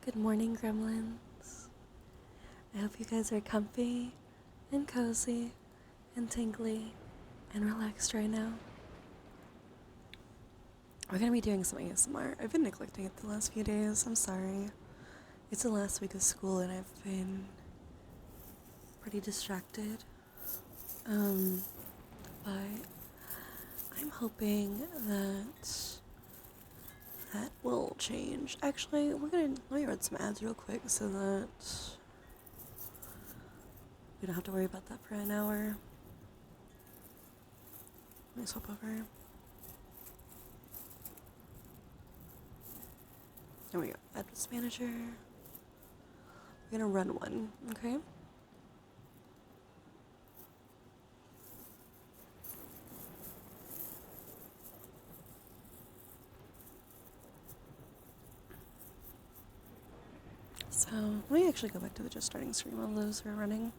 Good morning, gremlins. I hope you guys are comfy and cozy and tingly and relaxed right now. We're gonna be doing some ASMR. I've been neglecting it the last few days. I'm sorry. It's the last week of school and I've been pretty distracted. But I'm hoping that will change. Actually, let me run some ads real quick so that we don't have to worry about that for an hour. Let me swap over. There we go. Ads manager. We're gonna run one, okay? So let me actually go back to the just starting stream while those are running.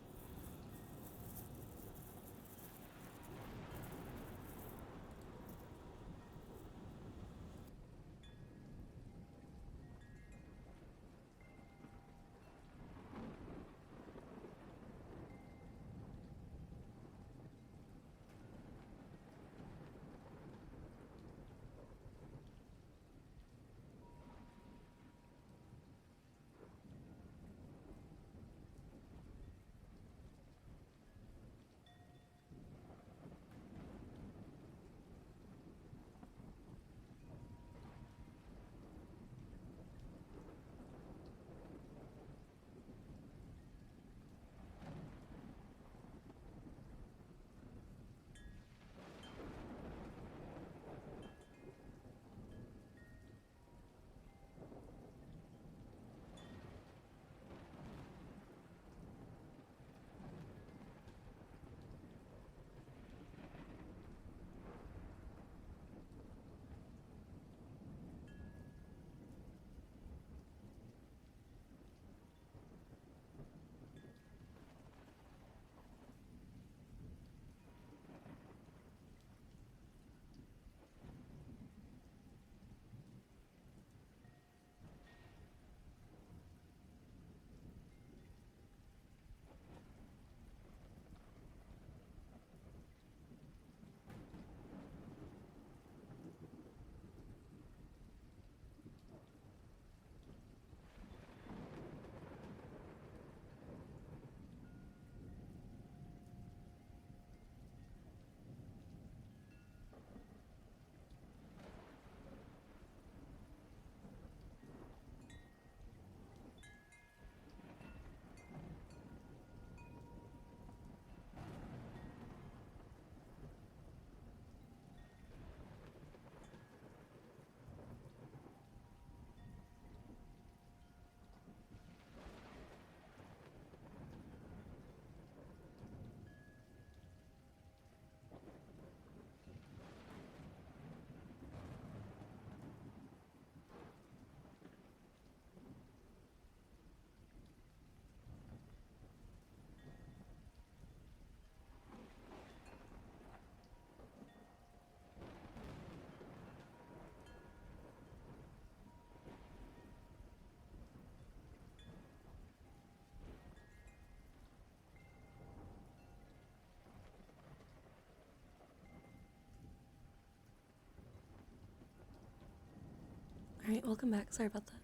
Alright, welcome back. Sorry about that.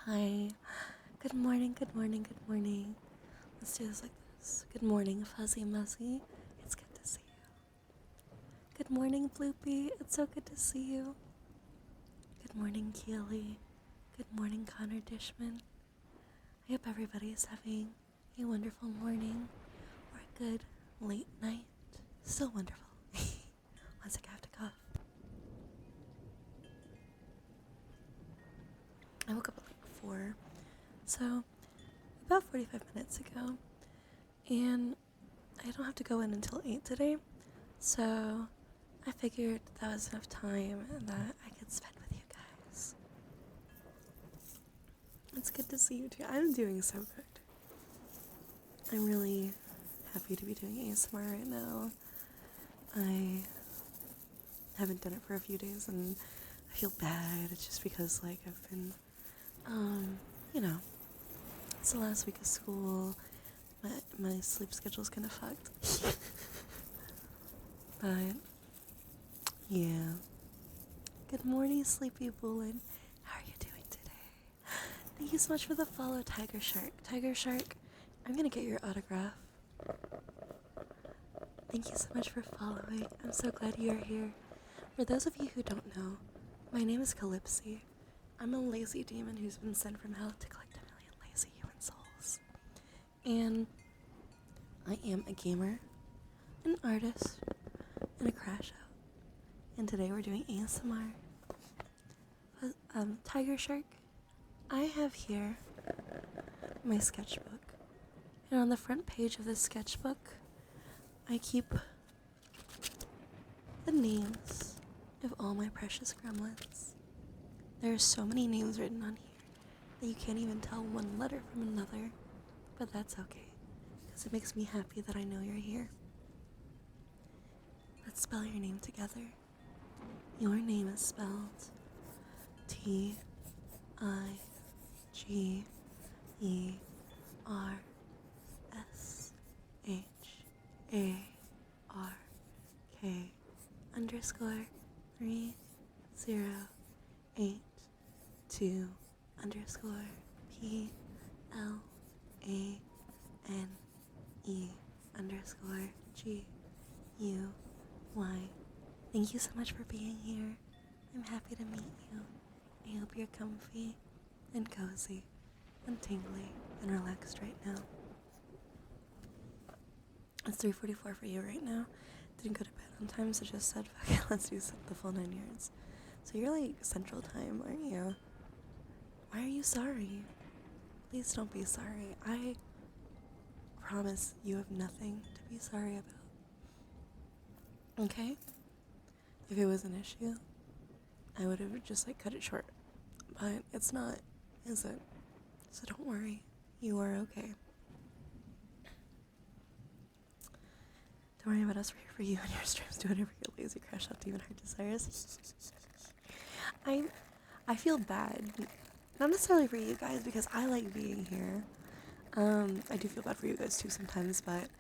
Hi. Good morning, good morning, good morning. Let's do this like this. Good morning, Fuzzy Muzzy. It's good to see you. Good morning, Bloopy. It's so good to see you. Good morning, Keely. Good morning, Connor Dishman. I hope everybody is having a wonderful morning or a good late night. So wonderful. One second, I have to cough. I woke up at like 4, so about 45 minutes ago, and I don't have to go in until 8 today, so I figured that was enough time that I could spend with you guys. It's good to see you too. I'm doing so good. I'm really happy to be doing ASMR right now. I haven't done it for a few days, and I feel bad. It's just because, like, I've been, you know, it's the last week of school. My sleep schedule's kind of fucked. But, yeah. Good morning, Sleepy Bullin. How are you doing today? Thank you so much for the follow, Tiger Shark. Tiger Shark, I'm gonna get your autograph. Thank you so much for following. I'm so glad you are here. For those of you who don't know, my name is Calypsy. I'm a lazy demon who's been sent from hell to collect 1,000,000 lazy human souls. And I am a gamer, an artist, and a crash out. And today we're doing ASMR. Tiger Shark, I have here my sketchbook. And on the front page of this sketchbook, I keep the names of all my precious gremlins. There are so many names written on here that you can't even tell one letter from another, but that's okay, because it makes me happy that I know you're here. Let's spell your name together. Your name is spelled TIGR_8_PLANE_GUY. Thank you so much for being here. I'm happy to meet you. I hope you're comfy and cozy and tingly and relaxed right now. It's 3:44 for you right now. Didn't go to bed on time, so just said, fuck it, let's do the full 9 yards. So you're like Central Time, aren't you? Why are you sorry? Please don't be sorry. I promise you have nothing to be sorry about. Okay? If it was an issue, I would have just like cut it short. But it's not, is it? So don't worry. You are okay. Don't worry about us. We're here for you and your streams. Do whatever your lazy crash out demon heart desires. I feel bad. Not necessarily for you guys, because I like being here. I do feel bad for you guys too sometimes, but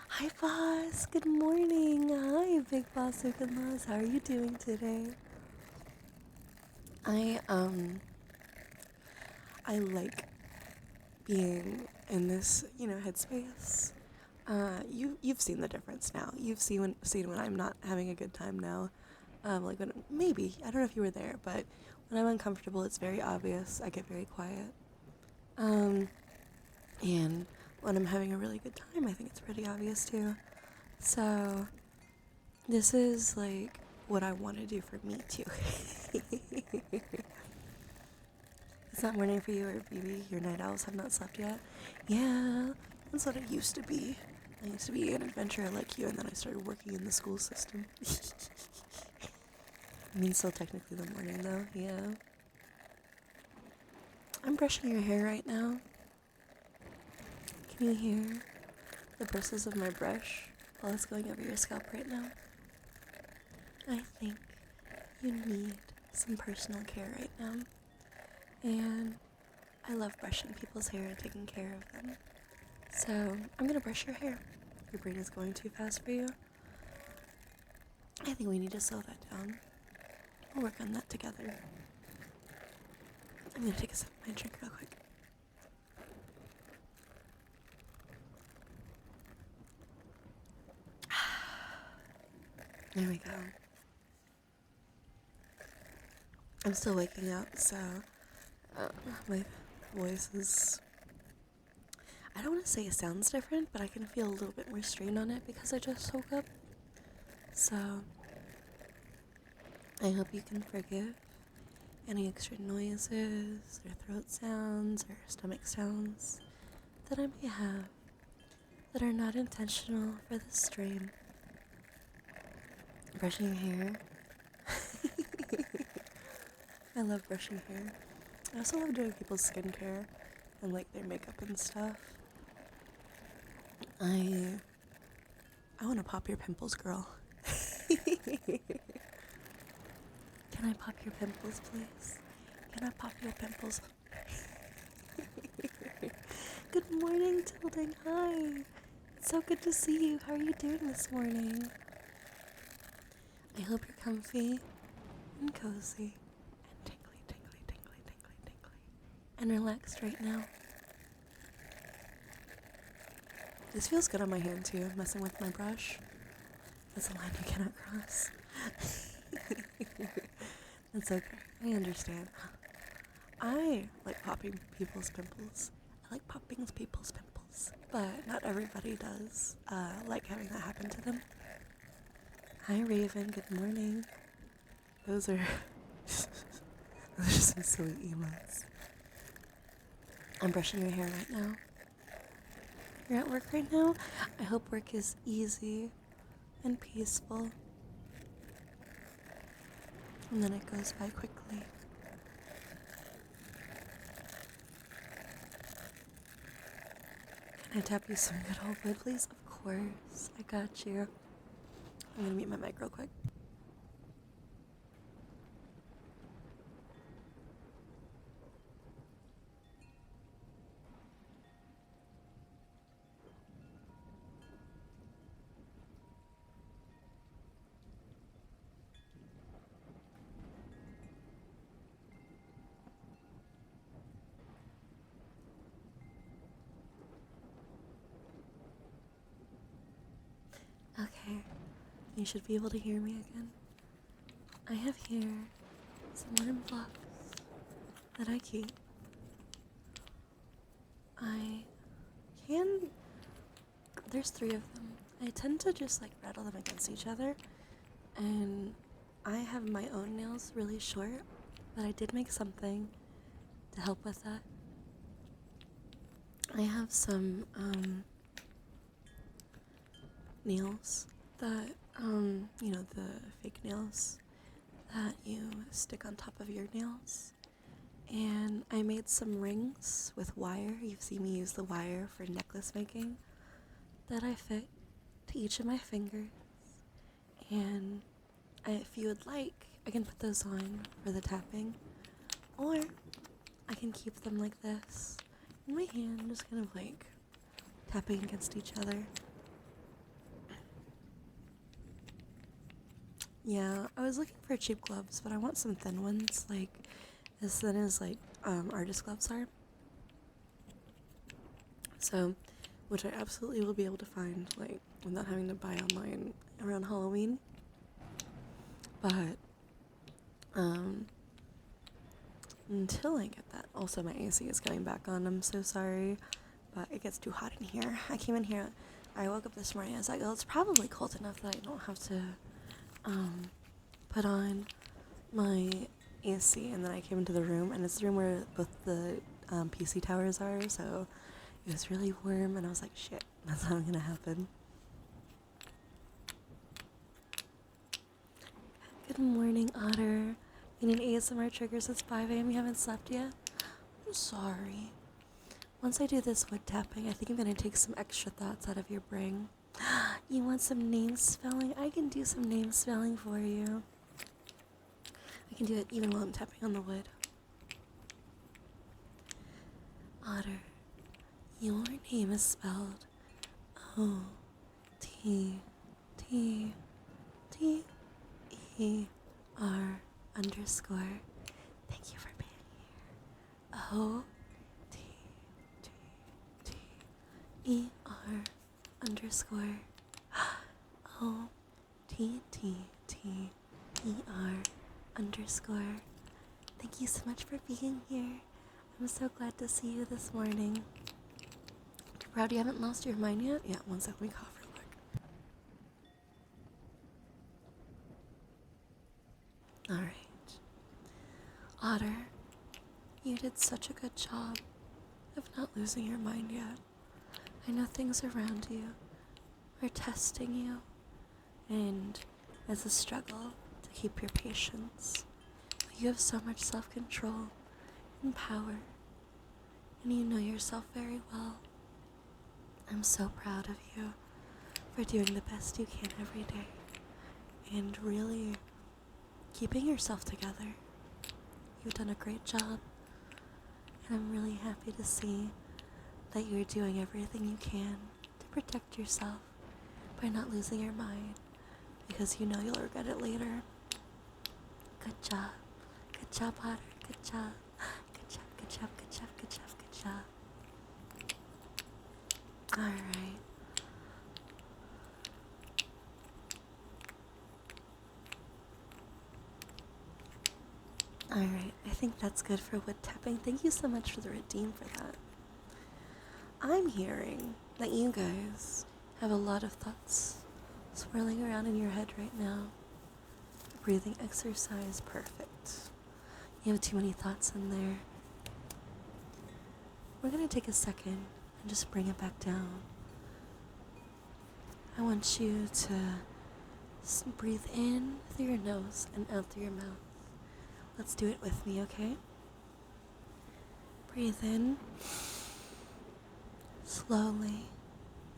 hi boss, good morning. Hi big boss Loss. How are you doing today? I like being in this, headspace. You've seen the difference now. You've seen when I'm not having a good time now. Like when maybe, I don't know if you were there, but when I'm uncomfortable, it's very obvious. I get very quiet. And when I'm having a really good time, I think it's pretty obvious too. So this is like what I want to do for me too. It's not morning for you or BB. Your night owls have not slept yet. Yeah, that's what it used to be. I used to be an adventurer like you, and then I started working in the school system. I mean, still technically the morning though, yeah. I'm brushing your hair right now. Can you hear the bristles of my brush while it's going over your scalp right now? I think you need some personal care right now. And I love brushing people's hair and taking care of them. So I'm gonna brush your hair. Your brain is going too fast for you. I think we need to slow that down. We'll work on that together. I'm gonna take a sip of my drink real quick. There we go. I'm still waking up, so my voice is, I don't want to say it sounds different, but I can feel a little bit more strain on it because I just woke up. So I hope you can forgive any extra noises or throat sounds or stomach sounds that I may have that are not intentional for this stream. Brushing hair. I love brushing hair. I also love doing people's skincare and like their makeup and stuff. I want to pop your pimples, girl. Can Can I pop your pimples, please? Can I pop your pimples? Good morning, Tilding. Hi. It's so good to see you. How are you doing this morning? I hope you're comfy and cozy and tingly, tingly, tingly, tingly, tingly, and relaxed right now. This feels good on my hand too, messing with my brush. That's a line you cannot cross. That's okay. I understand. I like popping people's pimples. I like popping people's pimples. But not everybody does like having that happen to them. Hi Raven, good morning. Those are some silly emotes. I'm brushing your hair right now. You're at work right now? I hope work is easy and peaceful. And then it goes by quickly. Can I tap you some good old wood, please? Of course. I got you. I'm gonna mute my mic real quick. Okay, you should be able to hear me again. I have here some wooden blocks that I keep. There's 3 of them. I tend to just like rattle them against each other, and I have my own nails really short, but I did make something to help with that. I have some nails that, the fake nails that you stick on top of your nails. And I made some rings with wire. You've seen me use the wire for necklace making that I fit to each of my fingers. And if you would like, I can put those on for the tapping. Or I can keep them like this in my hand, just kind of like tapping against each other. Yeah, I was looking for cheap gloves, but I want some thin ones, like as thin as like artist gloves are. So, which I absolutely will be able to find, like, without having to buy online around Halloween. But until I get that. Also, my AC is coming back on. I'm so sorry, but it gets too hot in here. I came in here. I woke up this morning. I was like, oh, it's probably cold enough that I don't have to put on my AC. And then I came into the room, and it's the room where both the PC towers are. So it was really warm, and I was like, shit, that's not gonna happen. Good morning, Otter. You need ASMR triggers. It's 5 a.m. You haven't slept yet? I'm sorry. Once I do this wood tapping, I think I'm gonna take some extra thoughts out of your brain. You want some name spelling? I can do some name spelling for you. I can do it even while I'm tapping on the wood. Otter, your name is spelled O-T-T-T-E-R _. Thank you for being here. O-T-T-T-E-R _ O-T-T-T-E-R _. Thank you so much for being here. I'm so glad to see you this morning. Proud you haven't lost your mind yet? Yeah, one sec, let me cough real quick. Alright. Otter, you did such a good job of not losing your mind yet. I know things around you are testing you, and it's a struggle to keep your patience. But you have so much self-control and power, and you know yourself very well. I'm so proud of you for doing the best you can every day, and really keeping yourself together. You've done a great job, and I'm really happy to see that you're doing everything you can to protect yourself by not losing your mind, because you know you'll regret it later. Good job. Good job, Otter. Good job. Good job, good job, good job, good job, good job. Alright. Alright, I think that's good for wood tapping. Thank you so much for the redeem for that. I'm hearing that you guys have a lot of thoughts swirling around in your head right now. Breathing exercise, perfect. You have too many thoughts in there. We're going to take a second and just bring it back down. I want you to breathe in through your nose and out through your mouth. Let's do it with me, okay? Breathe in slowly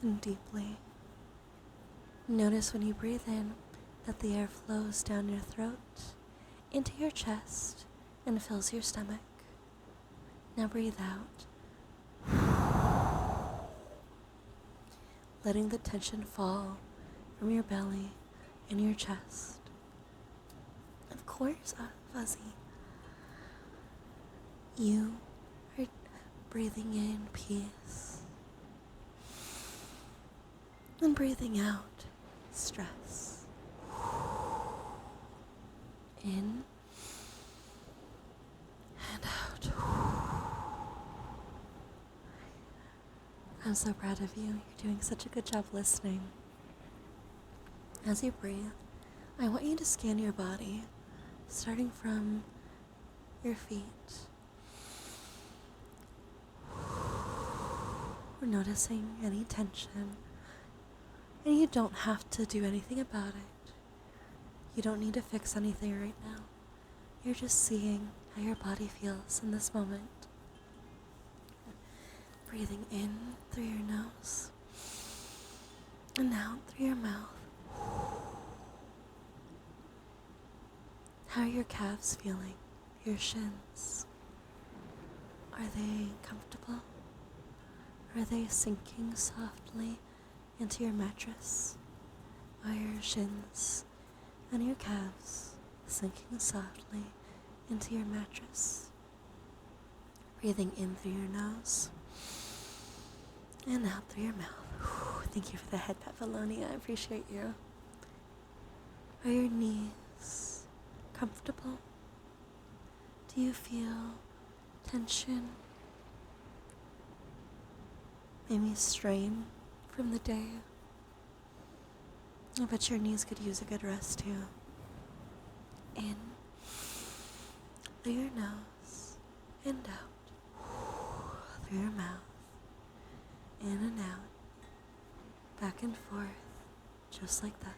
and deeply. Notice when you breathe in that the air flows down your throat, into your chest, and fills your stomach. Now breathe out, letting the tension fall from your belly and your chest. Of course, Fuzzy, you are breathing in peace and breathing out stress. In and out. I'm so proud of you. You're doing such a good job listening. As you breathe, I want you to scan your body, starting from your feet. We're noticing any tension, and you don't have to do anything about it. You don't need to fix anything right now. You're just seeing how your body feels in this moment. Breathing in through your nose and out through your mouth. How are your calves feeling? Your shins? Are they comfortable? Are they sinking softly into your mattress? Are your shins and your calves sinking softly into your mattress? Breathing in through your nose and out through your mouth. Thank you for the head pat, Valonia. I appreciate you. Are your knees comfortable? Do you feel tension? Maybe strain from the day? I bet your knees could use a good rest too. In through your nose and out through your mouth. In and out, back and forth, just like that.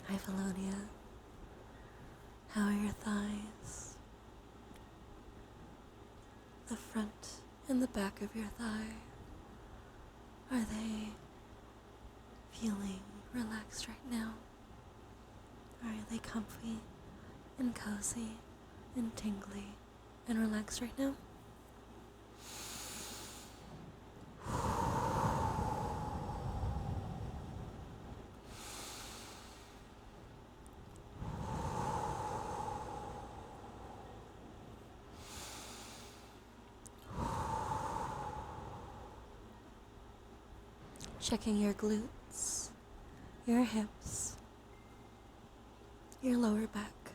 Hi, Valonia. How are your thighs? The front and the back of your thigh, are they feeling relaxed right now? Are they comfy and cozy and tingly and relaxed right now? Checking your glutes, your hips, your lower back.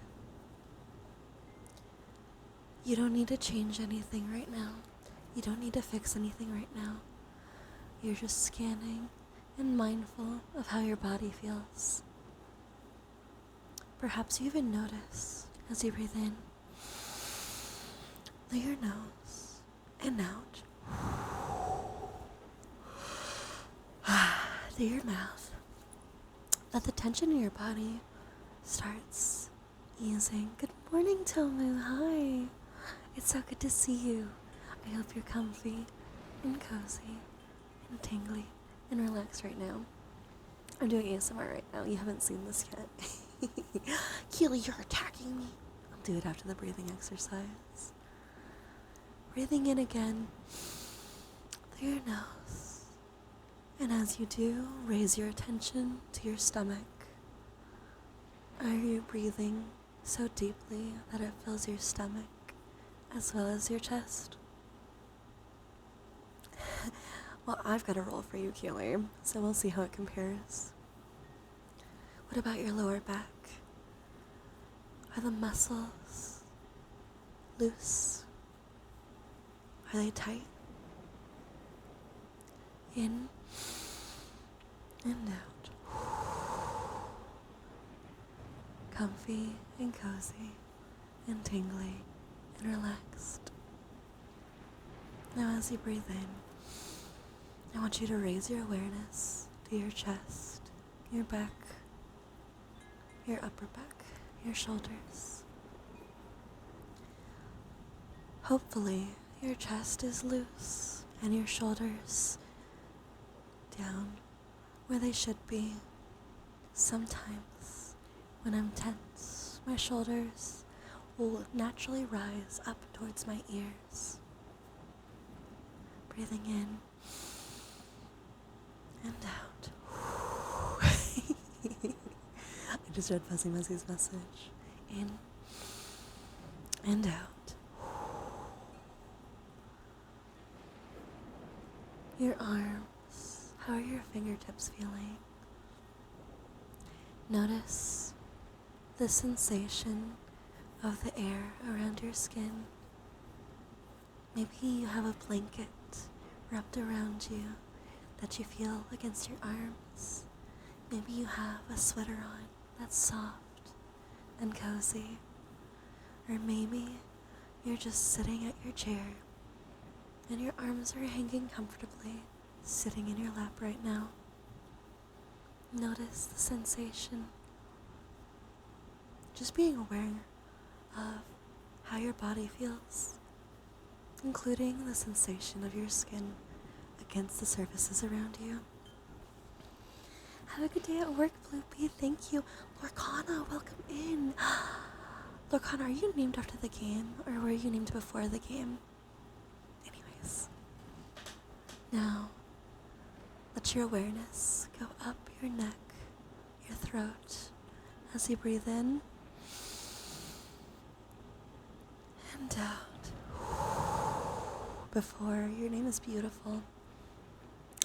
You don't need to change anything right now. You don't need to fix anything right now. You're just scanning and mindful of how your body feels. Perhaps you even notice as you breathe in through your nose and out through your mouth, that the tension in your body starts easing. Good morning, Tomu. Hi. It's so good to see you. I hope you're comfy and cozy and tingly and relaxed right now. I'm doing ASMR right now. You haven't seen this yet. Keely, you're attacking me. I'll do it after the breathing exercise. Breathing in again through your nose. And as you do, raise your attention to your stomach. Are you breathing so deeply that it fills your stomach as well as your chest? Well, I've got a roll for you, Keely, so we'll see how it compares. What about your lower back? Are the muscles loose? Are they tight? In and out. Comfy and cozy and tingly and relaxed. Now as you breathe in, I want you to raise your awareness to your chest, your back, your upper back, your shoulders. Hopefully, your chest is loose and your shoulders down where they should be. Sometimes, when I'm tense, my shoulders will naturally rise up towards my ears. Breathing in and out. I just read Fuzzy Muzzy's message. In and out. Your arms. How are your fingertips feeling? Notice the sensation of the air around your skin. Maybe you have a blanket wrapped around you that you feel against your arms. Maybe you have a sweater on that's soft and cozy. Or maybe you're just sitting at your chair and your arms are hanging comfortably, sitting in your lap right now. Notice the sensation. Just being aware of how your body feels, including the sensation of your skin against the surfaces around you. Have a good day at work, Bloopy. Thank you. Lorcana, welcome in. Lorcana, are you named after the game, or were you named before the game? Anyways. Now, let your awareness go up your neck, your throat, as you breathe in and out. Before, your name is beautiful.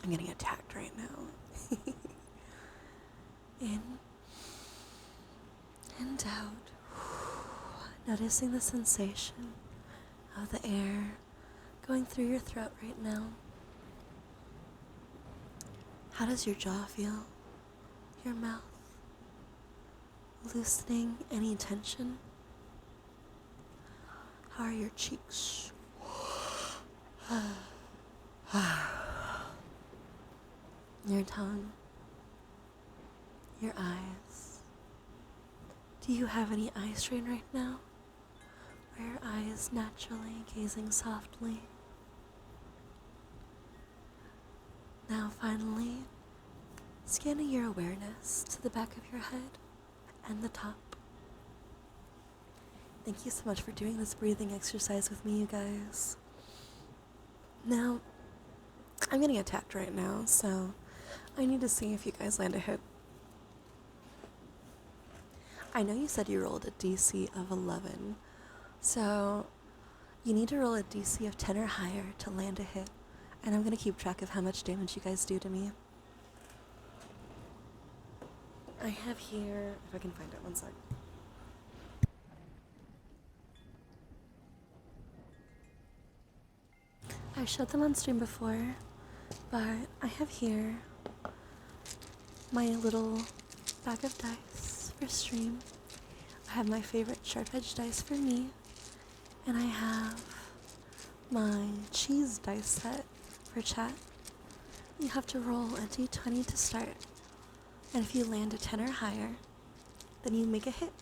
I'm getting attacked right now. In and out. Noticing the sensation of the air going through your throat right now. How does your jaw feel? Your mouth? Loosening any tension? How are your cheeks? Your tongue? Your eyes? Do you have any eye strain right now? Are your eyes naturally gazing softly? Now finally, scanning your awareness to the back of your head and the top. Thank you so much for doing this breathing exercise with me, you guys. Now, I'm getting attacked right now, so I need to see if you guys land a hit. I know you said you rolled a DC of 11, so you need to roll a DC of 10 or higher to land a hit, and I'm going to keep track of how much damage you guys do to me. I have here, if I can find it, one sec. I showed them on stream before, but I have here my little bag of dice for stream. I have my favorite sharp edge dice for me, and I have my cheese dice set for chat. You have to roll a d20 to start, and if you land a 10 or higher, then you make a hit,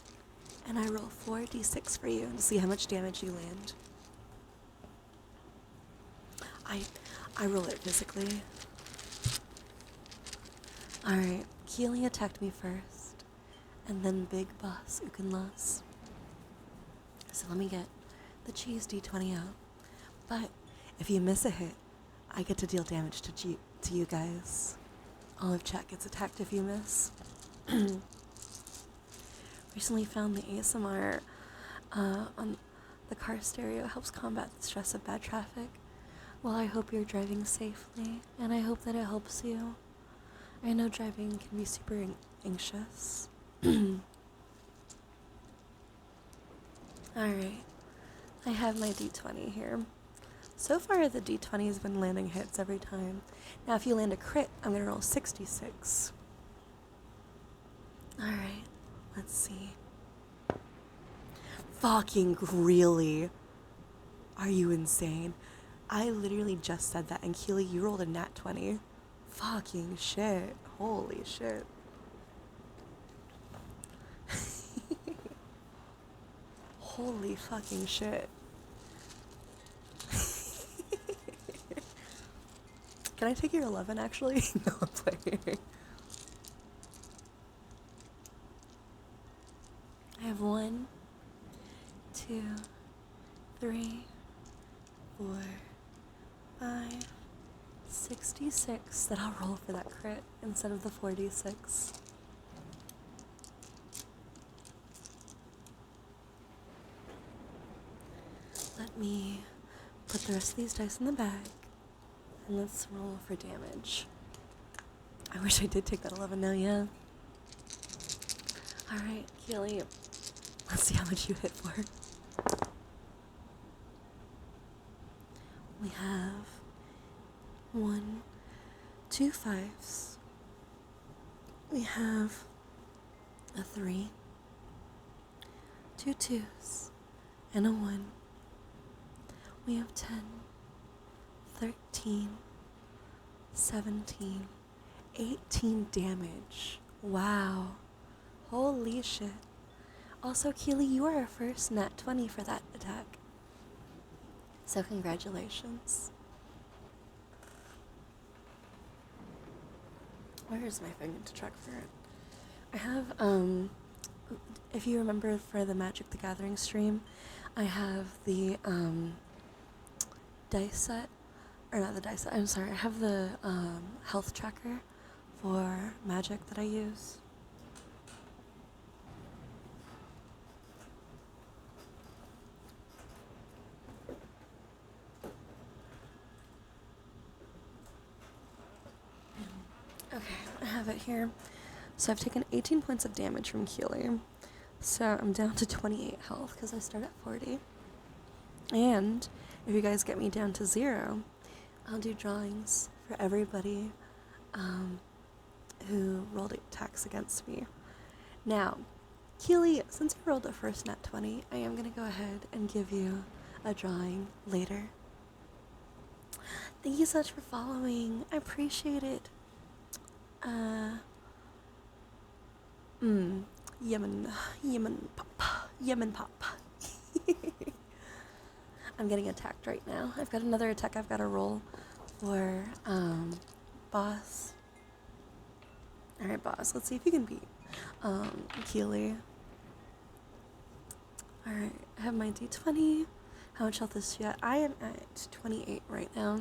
and I roll 4d6 for you to see how much damage you land. I roll it physically. Alright, Keely attacked me first, and then Big Boss Ukenlas. So let me get the cheese D20 out. But if you miss a hit, I get to deal damage to you guys. Olive Chat gets attacked if you miss. Recently found the ASMR on the car stereo helps combat the stress of bad traffic. Well, I hope you're driving safely, and I hope that it helps you. I know driving can be super anxious. Alright, I have my D20 here. So far, the D20 has been landing hits every time. Now, if you land a crit, I'm going to roll 66. Alright, let's see. Fucking really? Are you insane? I literally just said that, and Keely, you rolled a nat 20. Fucking shit. Holy shit. Holy fucking shit. Can I take your 11, actually? No, I'm playing. I have 1, 2, 3, 4, 5, 66 that I'll roll for that crit instead of the 46. Let me put the rest of these dice in the bag, and let's roll for damage. I wish I did take that 11 now, yeah. Alright, Keely, let's see how much you hit for. We have 1, 2 5s. We have a 3, 2 2s, and a 1. We have 10, 13, 17, 18 damage. Wow. Holy shit. Also, Keely, you are our first nat 20 for that attack. So congratulations. Where is my thing to check for it? I have, if you remember for the Magic the Gathering stream, I have the, dice set, or not the dice set, I'm sorry, I have the, health tracker for Magic that I use. Okay, I have it here. So I've taken 18 points of damage from Keely. So I'm down to 28 health because I start at 40. And if you guys get me down to 0, I'll do drawings for everybody who rolled attacks against me. Now, Keely, since you rolled the first nat 20, I am going to go ahead and give you a drawing later. Thank you so much for following. I appreciate it. Yemen pop. I'm getting attacked right now. I've got another attack I've got to roll for, Boss. Alright, Boss, let's see if you can beat, Keely. Alright, I have my D20. How much health is she at? I am at 28 right now.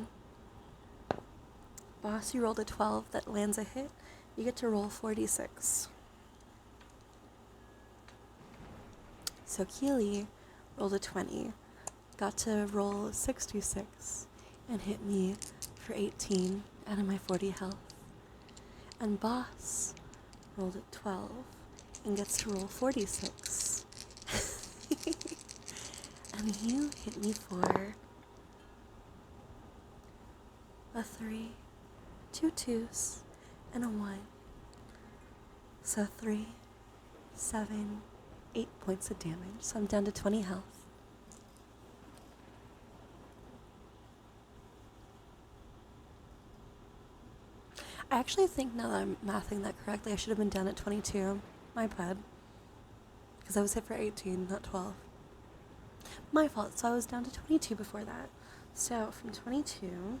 Boss, you rolled a 12. That lands a hit. You get to roll 46. So Keely rolled a 20. Got to roll 66 and hit me for 18 out of my 40 health. And Boss rolled a 12 and gets to roll 46. And you hit me for a 3, 2 2s, and a 1. So 3, 7, 8 points of damage. So I'm down to 20 health. I actually think now that I'm mathing that correctly, I should have been down at 22. My bad. Because I was hit for 18, not 12. My fault. So I was down to 22 before that. So from 22,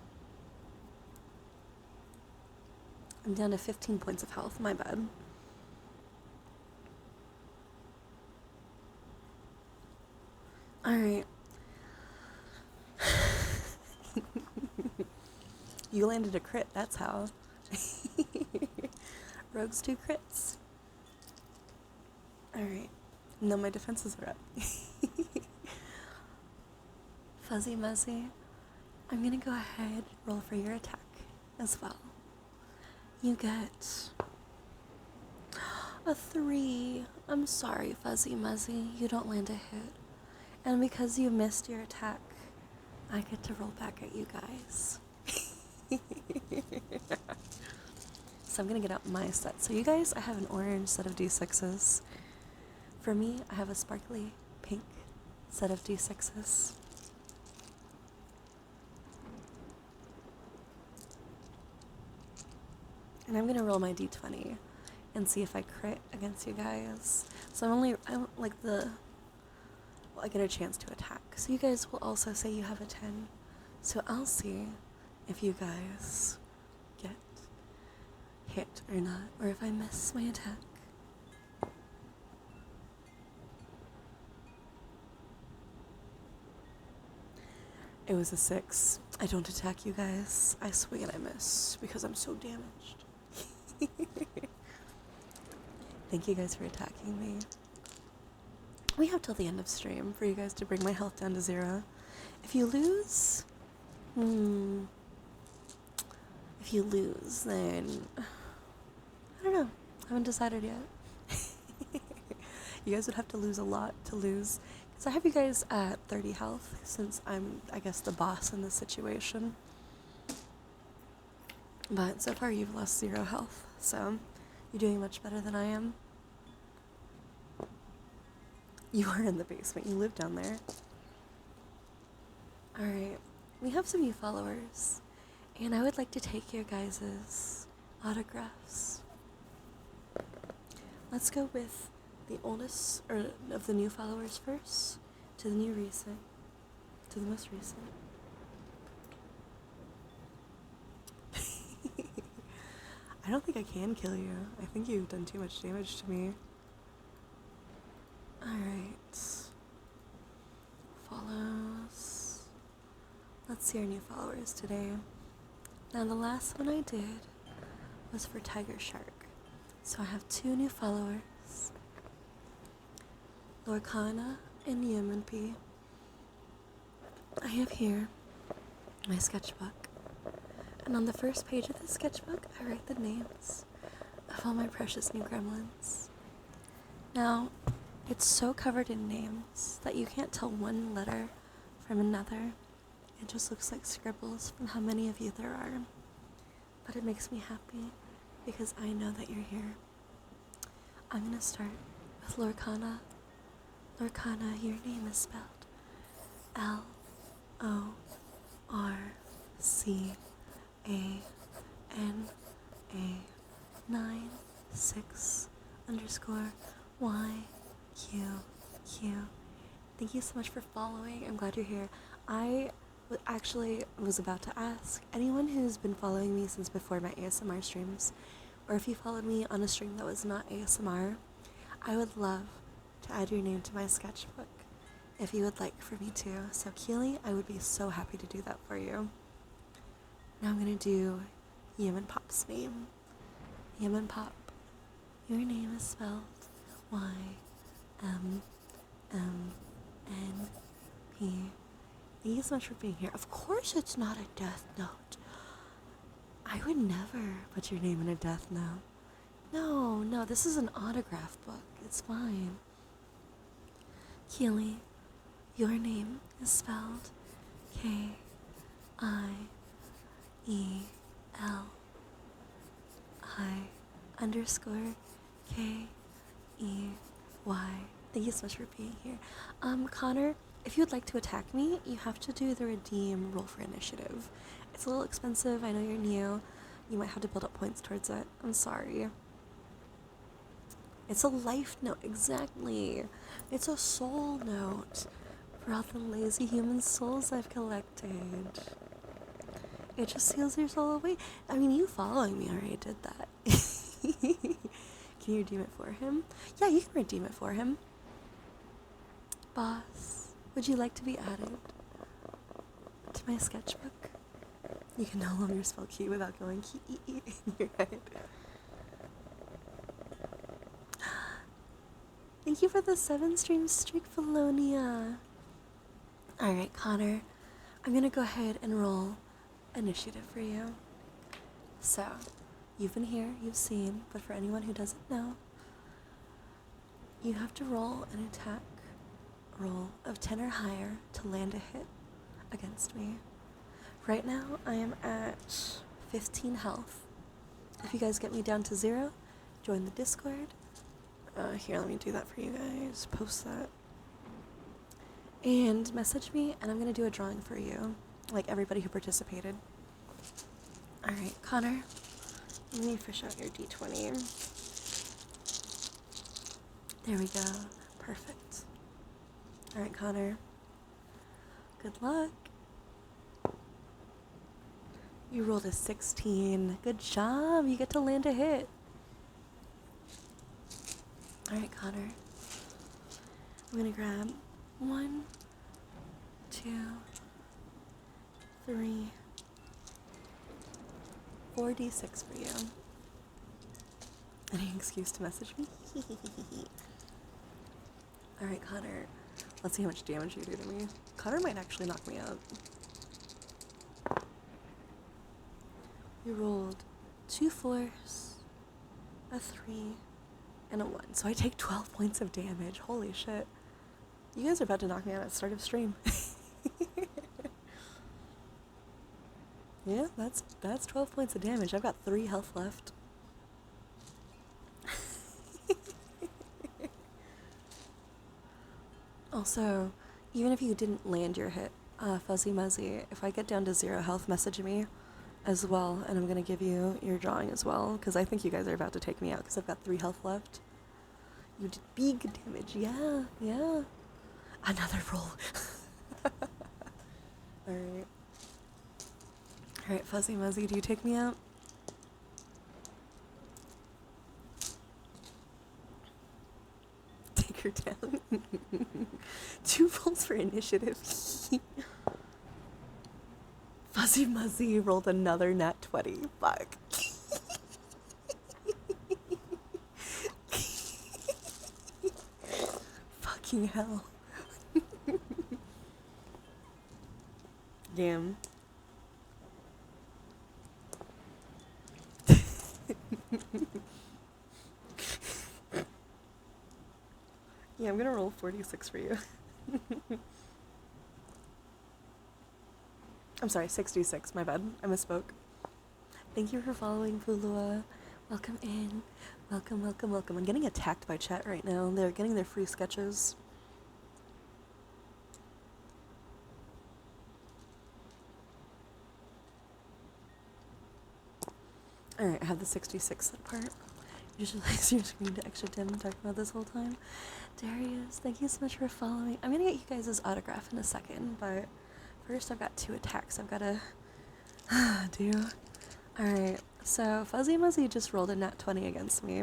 I'm down to 15 points of health. My bad. Alright. You landed a crit, that's how. Rogues do crits. Alright. Now my defenses are up. Fuzzy Muzzy, I'm gonna go ahead, roll for your attack as well. You get a 3. I'm sorry, Fuzzy Muzzy, you don't land a hit. And because you missed your attack, I get to roll back at you guys. So I'm gonna get out my set. So you guys, I have an orange set of D6s. For me, I have a sparkly pink set of D6s. And I'm gonna roll my D20 and see if I crit against you guys. So I get a chance to attack. So you guys will also say you have a 10. So I'll see if you guys get hit or not, or if I miss my attack. It was a 6. I don't attack you guys. I swing and I miss because I'm so damaged. Thank you guys for attacking me. We have till the end of stream for you guys to bring my health down to 0. If you lose, then I don't know. I haven't decided yet. You guys would have to lose a lot to lose. So I have you guys at 30 health since I'm, I guess, the boss in this situation. But so far you've lost 0 health, so you're doing much better than I am. You are in the basement. You live down there. Alright, we have some new followers, and I would like to take your guys' autographs. Let's go with the oldest, or of the new followers first, to the most recent. I don't think I can kill you. I think you've done too much damage to me. Alright. Follows. Let's see our new followers today. Now the last one I did was for Tiger Shark. So I have 2 new followers. Lorcana and Yemen P. I have here my sketchbook. And on the first page of the sketchbook, I write the names of all my precious new gremlins. Now, it's so covered in names that you can't tell one letter from another. It just looks like scribbles from how many of you there are. But it makes me happy because I know that you're here. I'm gonna start with Lorcana. Lorcana, your name is spelled LORCANA96_YQQ. Thank you so much for following. I'm glad you're here. I actually was about to ask anyone who's been following me since before my ASMR streams, or if you followed me on a stream that was not ASMR, I would love to add your name to my sketchbook if you would like for me to. So Keely, I would be so happy to do that for you. Now I'm gonna do Yemen Pop's name. Yemen Pop, your name is spelled YMMNP. Thank you so much for being here. Of course it's not a death note. I would never put your name in a death note. No, this is an autograph book. It's fine. Keely, your name is spelled KIELI_KEY. Thank you so much for being here. Connor, if you would like to attack me, you have to do the redeem roll for initiative. It's a little expensive. I know you're new. You might have to build up points towards it. I'm sorry. It's a life note, exactly. It's a soul note for all the lazy human souls I've collected. It just seals your soul away. I mean, you following me already did that. Can you redeem it for him? Yeah, you can redeem it for him. Boss, Would you like to be added to my sketchbook? You can no longer spell key without going key in your head. Thank you for the 7-stream streak, Felonia. Alright, Connor. I'm gonna go ahead and roll initiative for you. So, you've been here, you've seen, but for anyone who doesn't know, you have to roll an attack roll of 10 or higher to land a hit against me. Right now, I am at 15 health. If you guys get me down to 0, join the Discord. Here, let me do that for you guys. Post that. And message me, and I'm going to do a drawing for you. Like everybody who participated. Alright, Connor. Let me fish out your D20. There we go. Perfect. Alright, Connor. Good luck. You rolled a 16. Good job. You get to land a hit. Alright, Connor. I'm gonna grab 1, 2, 3, 4d6 for you. Any excuse to message me? Alright, Connor. Let's see how much damage you do to me. Connor might actually knock me out. You rolled 2 4s, a 3, and a 1. So I take 12 points of damage. Holy shit. You guys are about to knock me out at the start of stream. Yeah, that's 12 points of damage. I've got 3 health left. Also, even if you didn't land your hit, Fuzzy Muzzy, if I get down to 0 health, message me as well, and I'm going to give you your drawing as well, because I think you guys are about to take me out, because I've got 3 health left. You did big damage. Yeah. Another roll. Alright, Fuzzy Muzzy, do you take me out? Take her down. 2 rolls for initiative. Fuzzy Muzzy rolled another nat 20. Fuck. Fucking hell. Damn. Yeah, I'm gonna roll 46 for you. I'm sorry, 66, my bad. I misspoke. Thank you for following, Fulua. Welcome in. Welcome. I'm getting attacked by chat right now. They're getting their free sketches. Alright, I have the 66 part. Visualize your screen to extra dim and talk about this whole time. Darius, thank you so much for following. I'm gonna get you guys' autograph in a second, but first I've got 2 attacks I've gotta do. Alright, so Fuzzy Muzzy just rolled a nat 20 against me.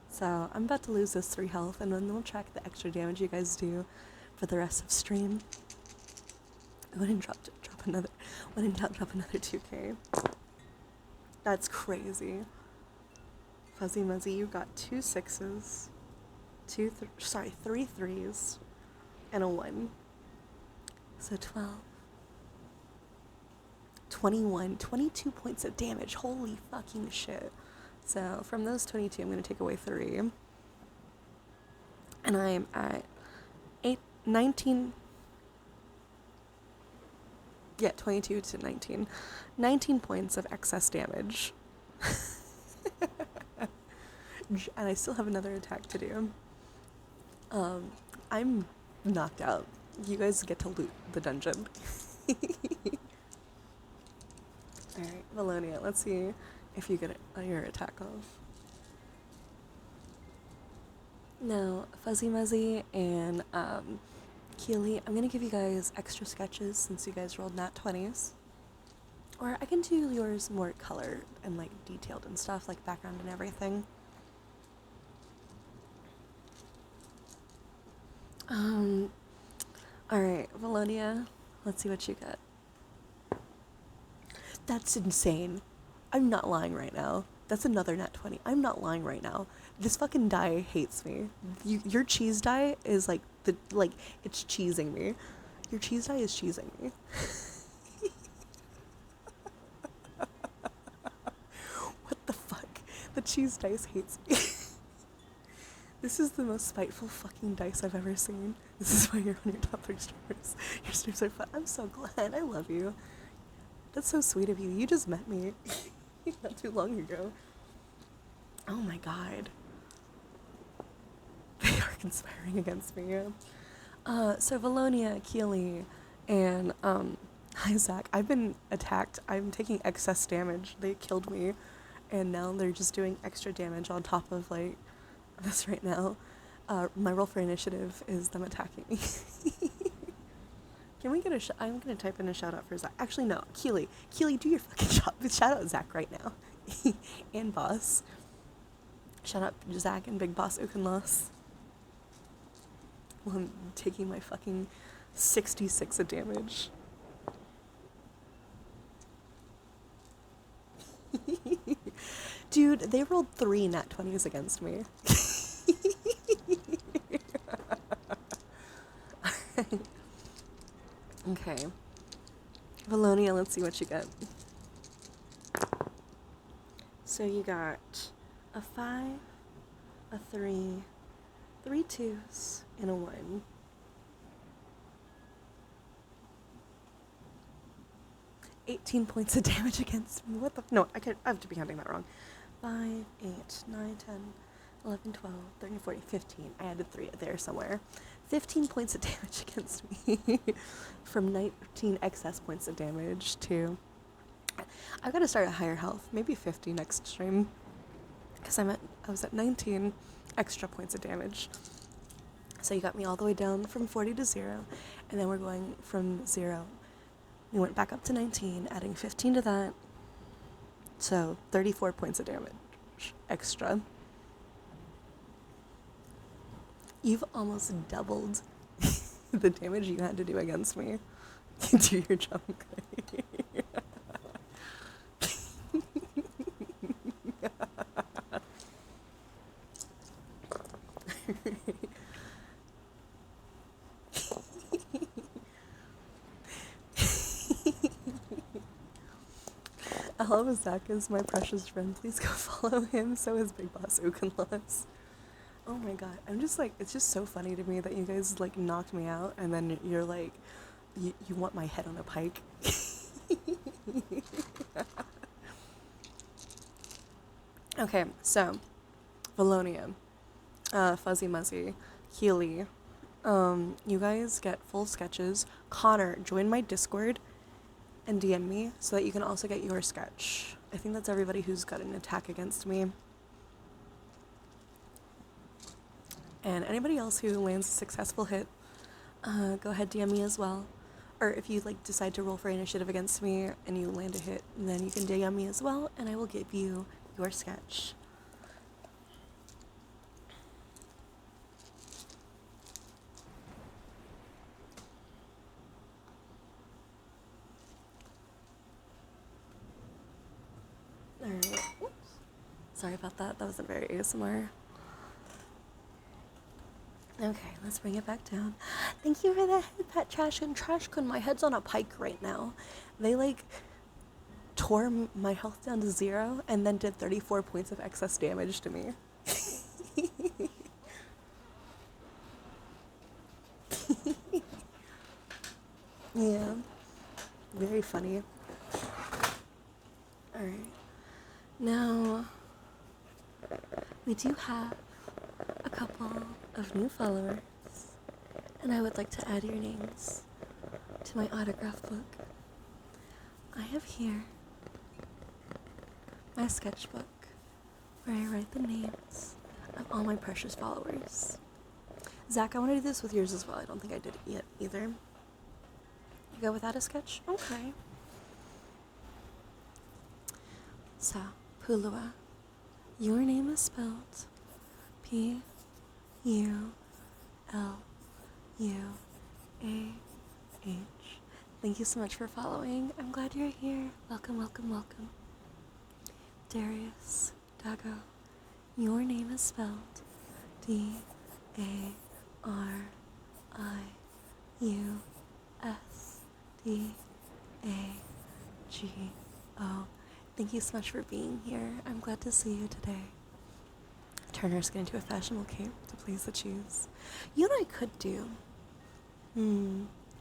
So I'm about to lose this 3 health, and then we'll track the extra damage you guys do for the rest of stream. I went and drop another 2k. That's crazy. Fuzzy Muzzy, you got 2 6s, 3 3s, and a 1. So 12, 21, 22 points of damage. Holy fucking shit. So from those 22, I'm going to take away 3. And I'm at 19. Yeah, 22 to 19. 19 points of excess damage. And I still have another attack to do. I'm knocked out. You guys get to loot the dungeon. Alright, Valonia, let's see if you get your attack off. Now, Fuzzy Muzzy and Keely, I'm going to give you guys extra sketches since you guys rolled nat 20s. Or I can do yours more colored and like detailed and stuff, like background and everything. Alright, Valonia, let's see what you get. That's insane. I'm not lying right now. That's another nat 20. I'm not lying right now. This fucking die hates me. Your cheese die is like it's cheesing me. Your cheese die is cheesing me. What the fuck? The cheese dice hates me. This is the most spiteful fucking dice I've ever seen. This is why you're on your top 3 streamers. Your streams are fun. I'm so glad. I love you. That's so sweet of you. You just met me not too long ago. Oh my god. They are conspiring against me. So Valonia, Keely, and Isaac, I've been attacked. I'm taking excess damage. They killed me, and now they're just doing extra damage on top of like this right now. My roll for initiative is them attacking me. Can we get a I'm gonna type in a shout out for Zach. Actually, no, Keely, do your fucking shout out Zach right now, and Boss. Shout out Zach and Big Boss Ukenlos. Well, I'm taking my fucking 66 of damage. Dude, they rolled 3 nat 20s against me. Okay. Valonia, let's see what you get. So you got a 5, a 3, 3 2s, and a 1. $18 points of damage against me. What the? No, I have to be counting that wrong. 5, 8, 9, 10, 11, 12, 13, 14, 15. I added 3 there somewhere. 15 points of damage against me. From 19 excess points of damage to... I've got to start at higher health. Maybe 50 next stream. Because I was at 19 extra points of damage. So you got me all the way down from 40 to 0. And then we're going from 0. We went back up to 19, adding 15 to that. So 34 points of damage extra. You've almost doubled the damage you had to do against me. Do your jump. I love Zach is my precious friend. Please go follow him. So is Big Boss Ukenlos. Oh my god. I'm just like, it's just so funny to me that you guys like knocked me out and then you're like, you want my head on a pike. Okay, so Valonia, Fuzzy Muzzy, Healy, you guys get full sketches. Connor, join my Discord and DM me so that you can also get your sketch. I think that's everybody who's got an attack against me. And anybody else who lands a successful hit, go ahead, DM me as well. Or if you like decide to roll for initiative against me and you land a hit, then you can DM me as well, and I will give you your sketch. Alright. Oops. Sorry about that. That wasn't very ASMR. Okay, let's bring it back down. Thank you for the head pat, Trashkun. My head's on a pike right now. They like tore my health down to 0 and then did 34 points of excess damage to me. Yeah, very funny. Alright, now we do have a couple of new followers, and I would like to add your names to my autograph book. I have here my sketchbook where I write the names of all my precious followers. Zach, I want to do this with yours as well. I don't think I did it yet either. You go without a sketch? Okay. So, Pulua, your name is spelled Pulua. Thank you so much for following. I'm glad you're here. Welcome, welcome, welcome. Darius Dago. Your name is spelled Dariusdago. Thank you so much for being here. I'm glad to see you today. Turner's getting into a fashionable cape to please the Jews. You know what I could do?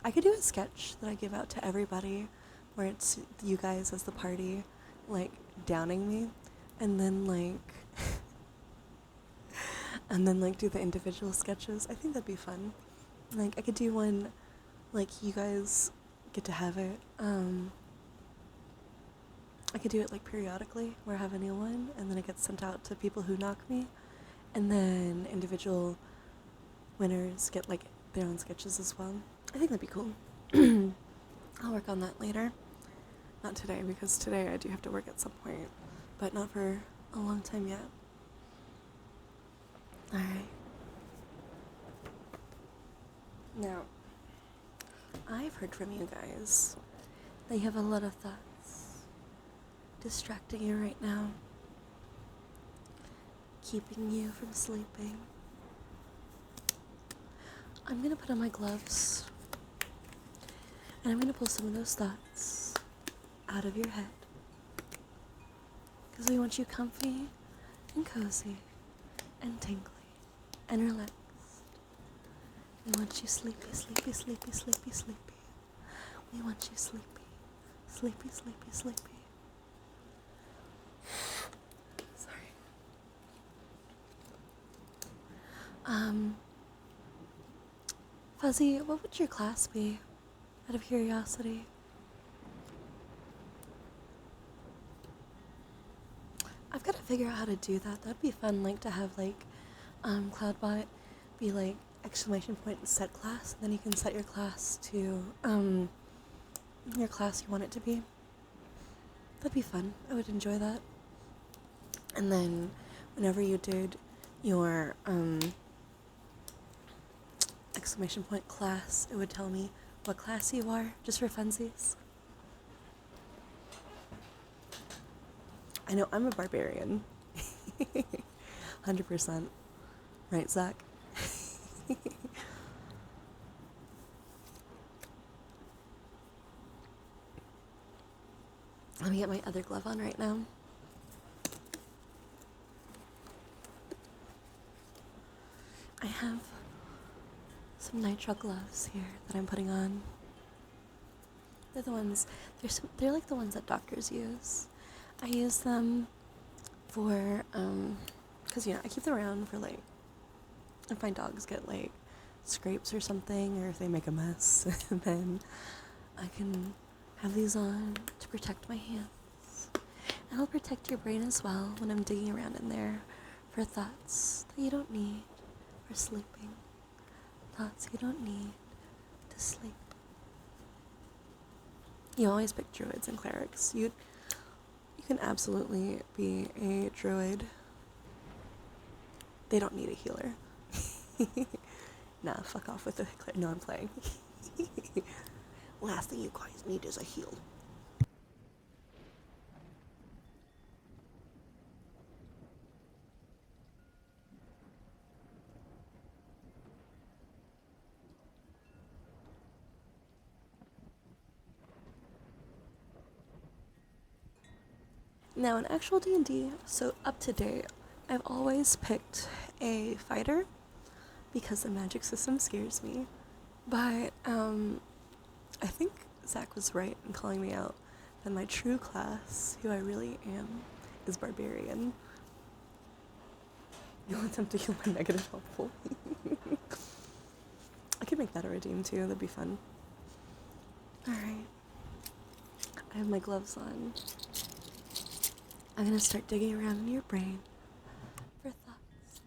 I could do a sketch that I give out to everybody where it's you guys as the party, like, downing me, and then, like, do the individual sketches. I think that'd be fun. Like, I could do one, like, you guys get to have it. I could do it, like, periodically, where I have a new one, and then it gets sent out to people who knock me, and then individual winners get, like, their own sketches as well. I think that'd be cool. I'll work on that later. Not today, because today I do have to work at some point, but not for a long time yet. Alright. Now, I've heard from you guys that you have a lot of thoughts distracting you right now, keeping you from sleeping. I'm gonna put on my gloves and I'm gonna pull some of those thoughts out of your head, because we want you comfy and cozy and tingly and relaxed. We want you sleepy, sleepy, sleepy, sleepy, sleepy. We want you sleepy, sleepy, sleepy, sleepy. Sorry. Fuzzy, what would your class be, out of curiosity? I've got to figure out how to do that. That'd be fun, like, to have, like, Cloudbot be, like, exclamation point set class, and then you can set your class to, your class you want it to be. That'd be fun. I would enjoy that. And then, whenever you did your, exclamation point class, it would tell me what class you are, just for funsies. I know, I'm a barbarian. 100%. Right, Zach? Let me get my other glove on right now. I have some nitrile gloves here that I'm putting on. They're the ones, they're like the ones that doctors use. I use them for, because, I keep them around for, like, if my dogs get, like, scrapes or something, or if they make a mess, and then I can have these on to protect my hands. And I'll protect your brain as well when I'm digging around in there for thoughts that you don't need for sleeping. Thoughts you don't need to sleep. You always pick druids and clerics. You can absolutely be a druid. They don't need a healer. Nah, fuck off with the cleric. No, I'm playing. Last thing you guys need is a heal. Now, in actual D&D, so up to date, I've always picked a fighter because the magic system scares me. But I think Zach was right in calling me out that my true class, who I really am, is barbarian. You'll attempt to heal my negative helpful. I could make that a redeem too, that'd be fun. Alright. I have my gloves on. I'm gonna start digging around in your brain for thoughts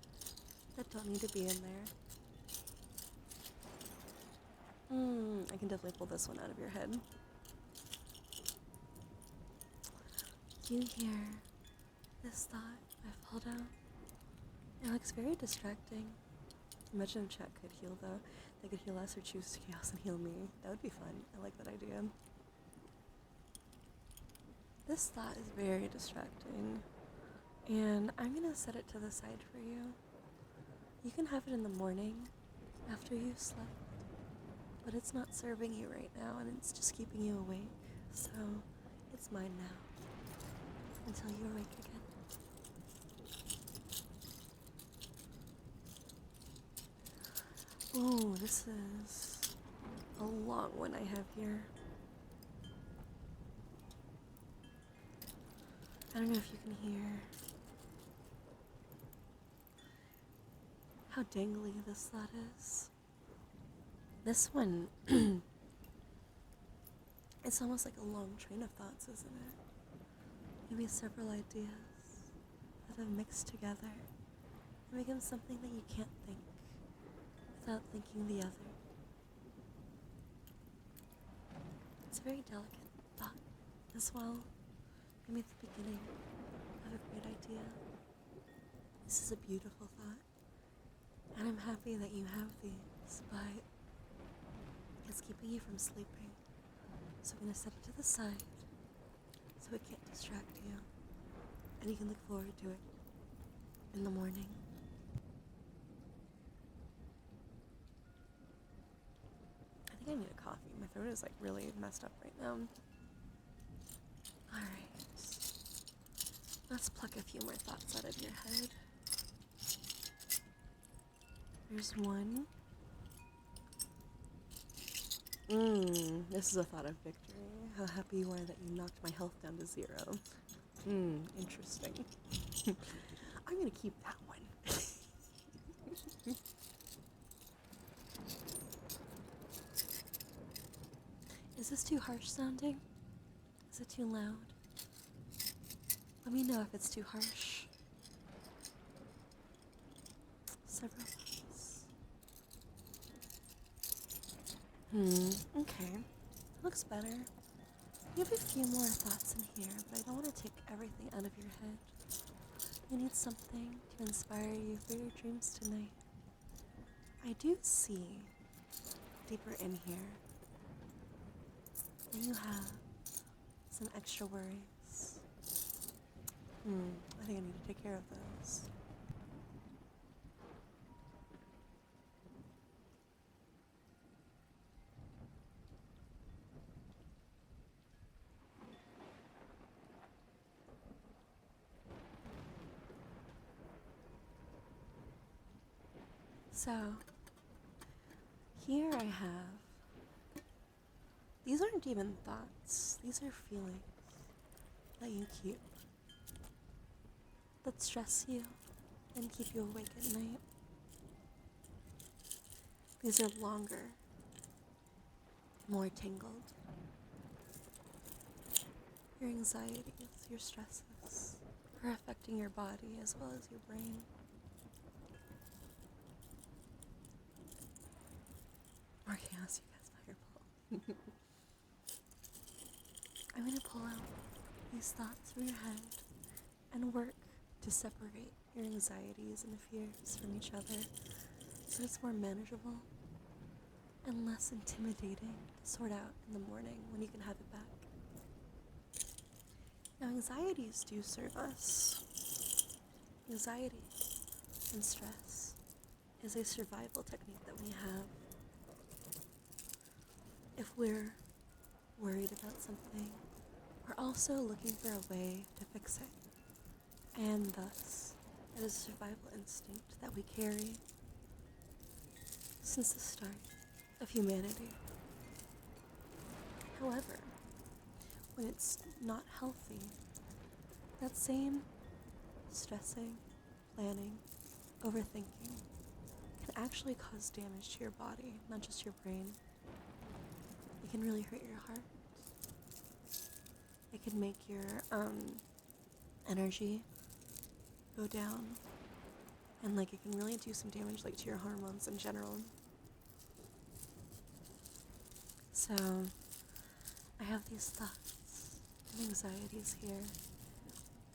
that don't need to be in there. I can definitely pull this one out of your head. You hear this thought I pulled out? It looks very distracting. Imagine if chat could heal though. they could heal us or choose chaos and heal me. That would be fun. I like that idea. This thought is very distracting, and I'm gonna set it to the side for you. You can have it in the morning after you've slept, but it's not serving you right now, and it's just keeping you awake. So it's mine now until you awake again. Oh, this is a long one I have here. I don't know if you can hear how dangly this thought is. This one, it's almost like a long train of thoughts, isn't it? Maybe several ideas that have mixed together and become something that you can't think without thinking the other. It's a very delicate thought as well. Maybe it's the beginning of a great idea. This is a beautiful thought, and I'm happy that you have these, but it's keeping you from sleeping. So I'm going to set it to the side so it can't distract you, and you can look forward to it in the morning. I think I need a coffee. My throat is like really messed up right now. Alright. Let's pluck a few more thoughts out of your head. There's one. This is a thought of victory. How happy you are that you knocked my health down to 0. Interesting. I'm gonna keep that one. Is this too harsh sounding? Is it too loud? Let me know if it's too harsh. Several thoughts. Okay. Looks better. You have a few more thoughts in here, but I don't want to take everything out of your head. You need something to inspire you for your dreams tonight. I do see deeper in here that you have some extra worries. I think I need to take care of those. So, here I have, these aren't even thoughts, these are feelings that you keep, that stress you and keep you awake at night. These are longer, more tangled. Your anxieties, your stresses are affecting your body as well as your brain. More chaos, you guys, fireball. I'm going to pull out these thoughts from your head and work to separate your anxieties and fears from each other so it's more manageable and less intimidating to sort out in the morning when you can have it back. Now, anxieties do serve us. Anxiety and stress is a survival technique that we have. If we're worried about something, we're also looking for a way to fix it. And thus, it is a survival instinct that we carry since the start of humanity. However, when it's not healthy, that same stressing, planning, overthinking can actually cause damage to your body, not just your brain. It can really hurt your heart. It can make your energy go down, and like it can really do some damage like to your hormones in general. So I have these thoughts and anxieties here,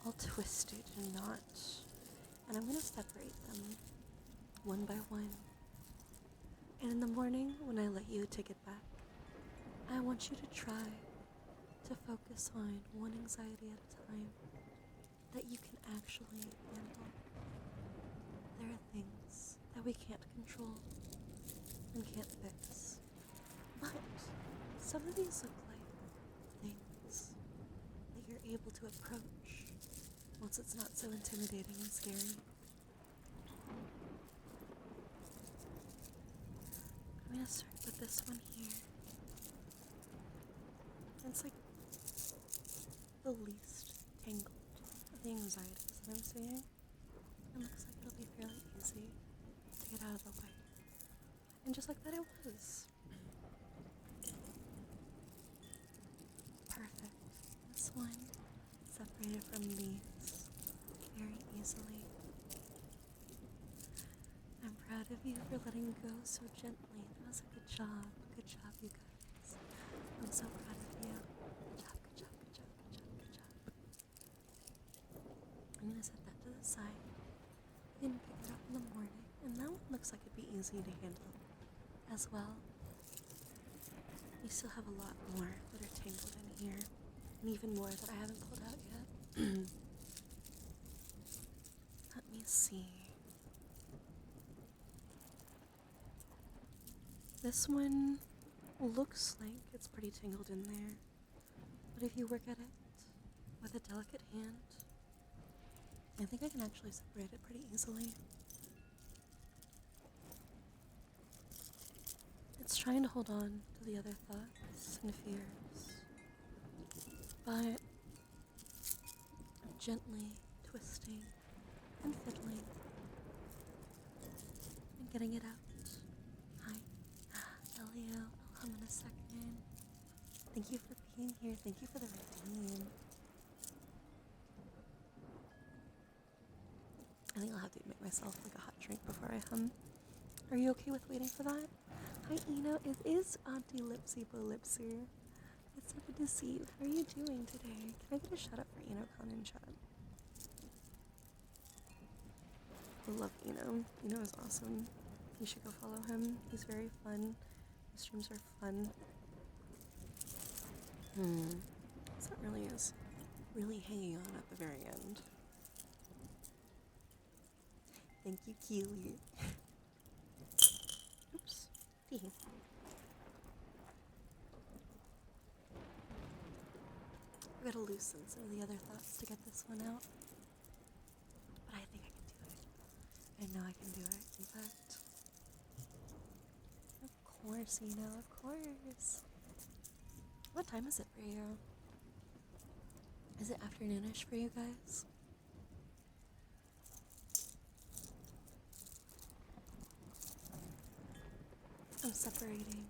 all twisted and not, and I'm going to separate them one by one And in the morning, when I let you take it back, I want you to try to focus on one anxiety at a time that you can actually handle. There are things that we can't control and can't fix, but some of these look like things that you're able to approach once it's not so intimidating and scary. I'm gonna start with this one here. It's like the least tangled of the anxieties that I'm seeing. It looks like it'll be fairly easy to get out of the way. And just like that, it was. Perfect. This one separated from these very easily. I'm proud of you for letting go so gently. That was a good job. Good job, you guys. I'm so proud of you. Good job, good job, good job, good job, good job. I'm gonna set that to the side. I'm gonna pick it up in the morning. And that one looks like it'd be easy to handle as well. We still have a lot more that are tangled in here. And even more that I haven't pulled out yet. Let me see. This one looks like it's pretty tangled in there. But if you work at it with a delicate hand, I think I can actually separate it pretty easily. It's trying to hold on to the other thoughts and fears, but gently twisting and fiddling and getting it out. Hi, Elio. I'll come in a second. Thank you for being here. Thank you for the routine. I think I'll have to make myself like a hot drink before I hum. Are you okay with waiting for that? Hi, Eno. It is Auntie Lipsy Bolipsy. It's so good to see you. How are you doing today? Can I get a shout out for EnoCon in chat? I love Eno. Eno is awesome. You should go follow him. He's very fun. His streams are fun. So it really is really hanging on at the very end. Thank you, Keely. Oops. Tee. I gotta loosen some of the other thoughts to get this one out. But I think I can do it. I know I can do it, in fact. Of course, of course. What time is it for you? Is it afternoonish for you guys? I'm separating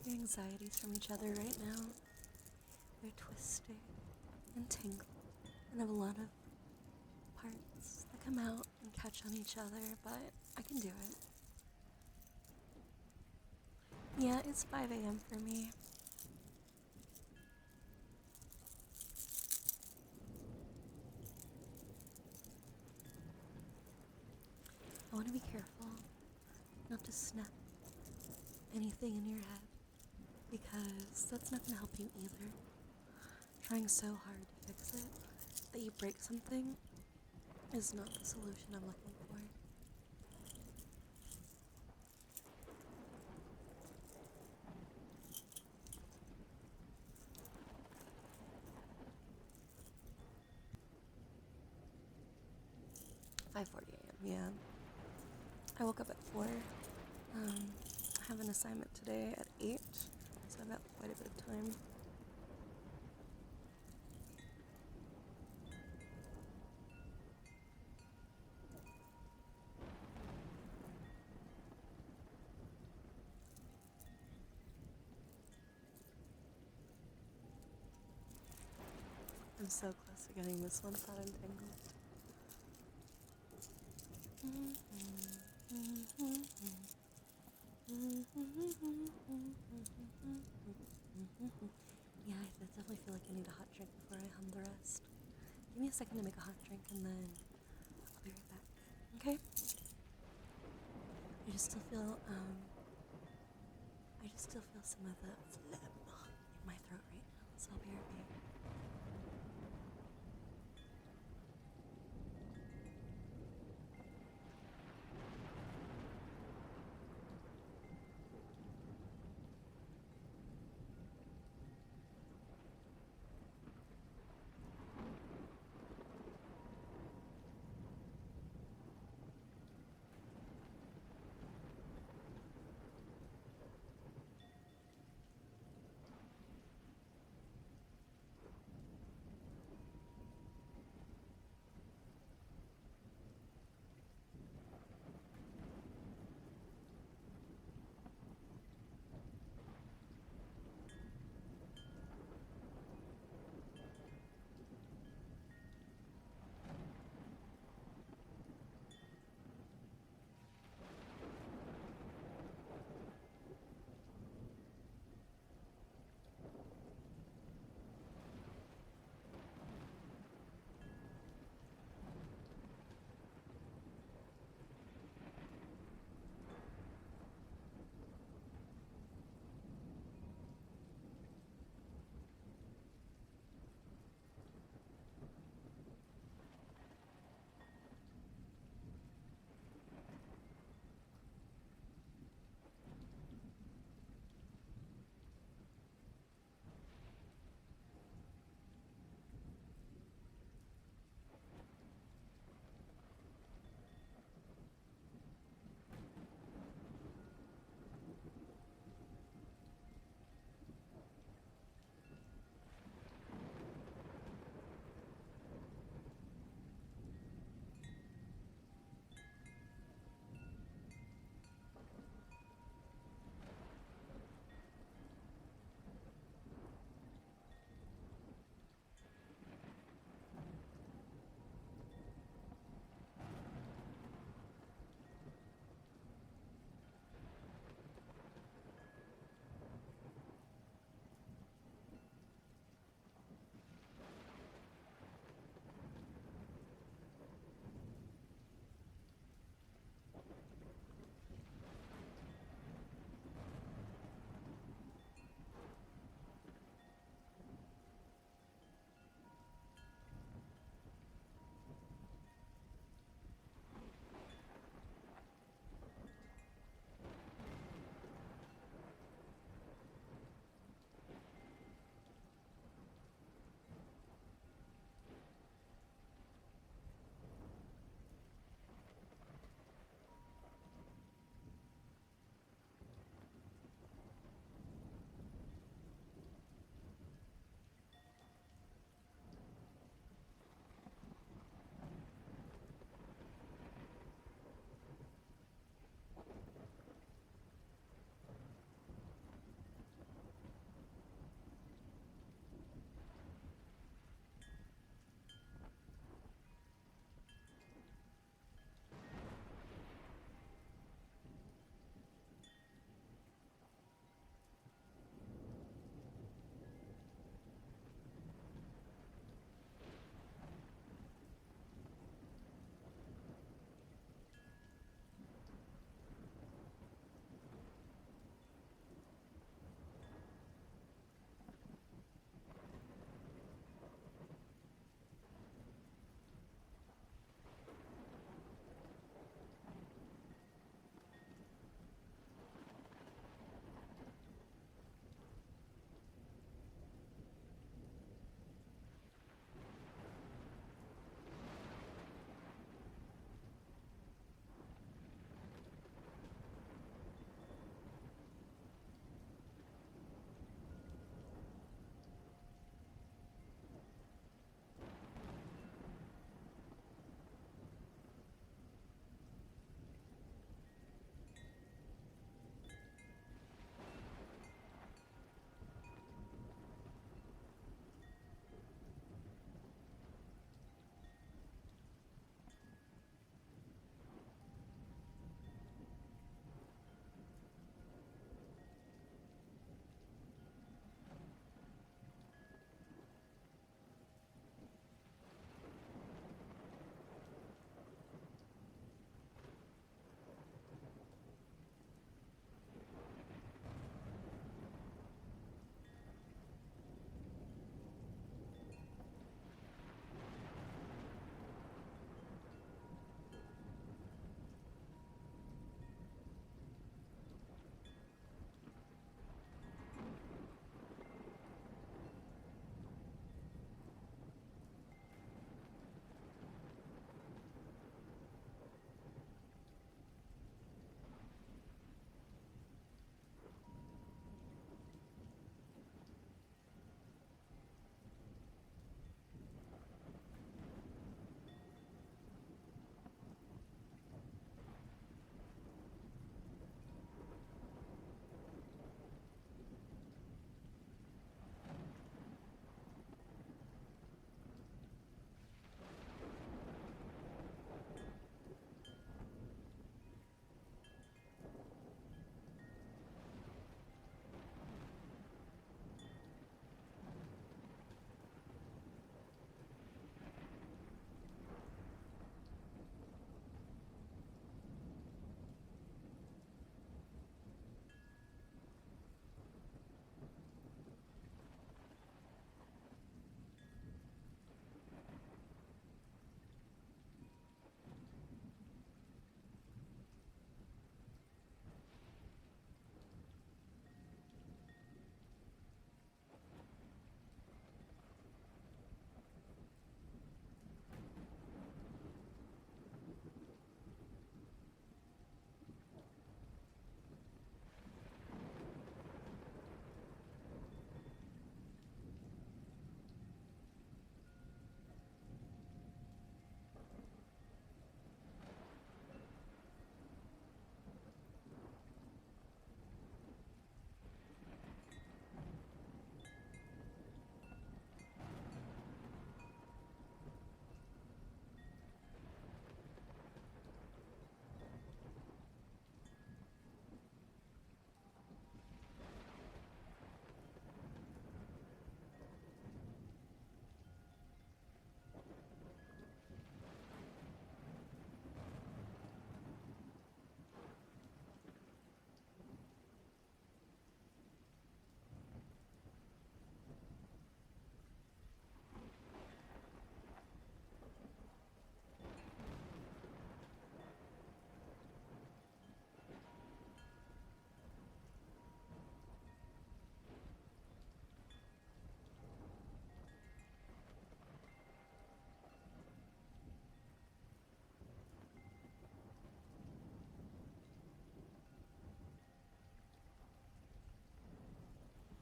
your anxieties from each other right now. They're twisted and tangled and have a lot of parts that come out and catch on each other, but I can do it. Yeah, it's 5 a.m. for me. I want to be careful not to snap anything in your head, because that's not going to help you either. Trying so hard to fix it that you break something is not the solution I'm looking for. "5:40 a.m. Yeah. I woke up at 4. I have an assignment today at 8, so I've got quite a bit of time. I'm so close to getting this one thought entangled. Yeah, I definitely feel like I need a hot drink before I hum the rest. Give me a second to make a hot drink and then I'll be right back. Okay? I just still feel I just still feel some of the phlegm in my throat right now, so I'll be right back.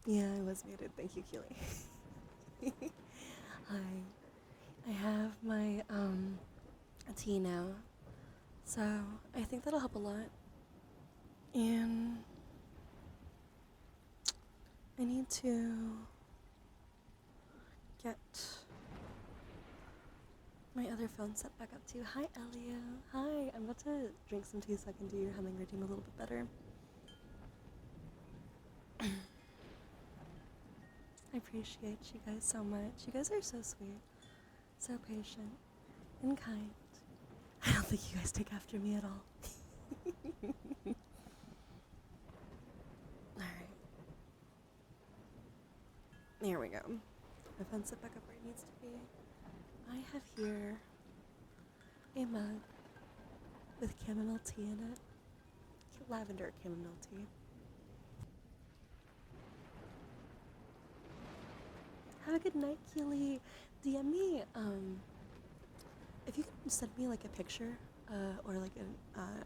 Yeah, I was muted. Thank you, Keely. Hi. I have my tea now, so I think that'll help a lot. And I need to get my other phone set back up too. Hi, Elio. Hi. I'm about to drink some tea so I can do your humming routine a little bit better. I appreciate you guys so much. You guys are so sweet, so patient, and kind. I don't think you guys take after me at all. Alright. There we go. My phone's set back up where it needs to be. I have here a mug with chamomile tea in it. Lavender chamomile tea. Have a good night, Keely. DM me, if you can send me like a picture, or like an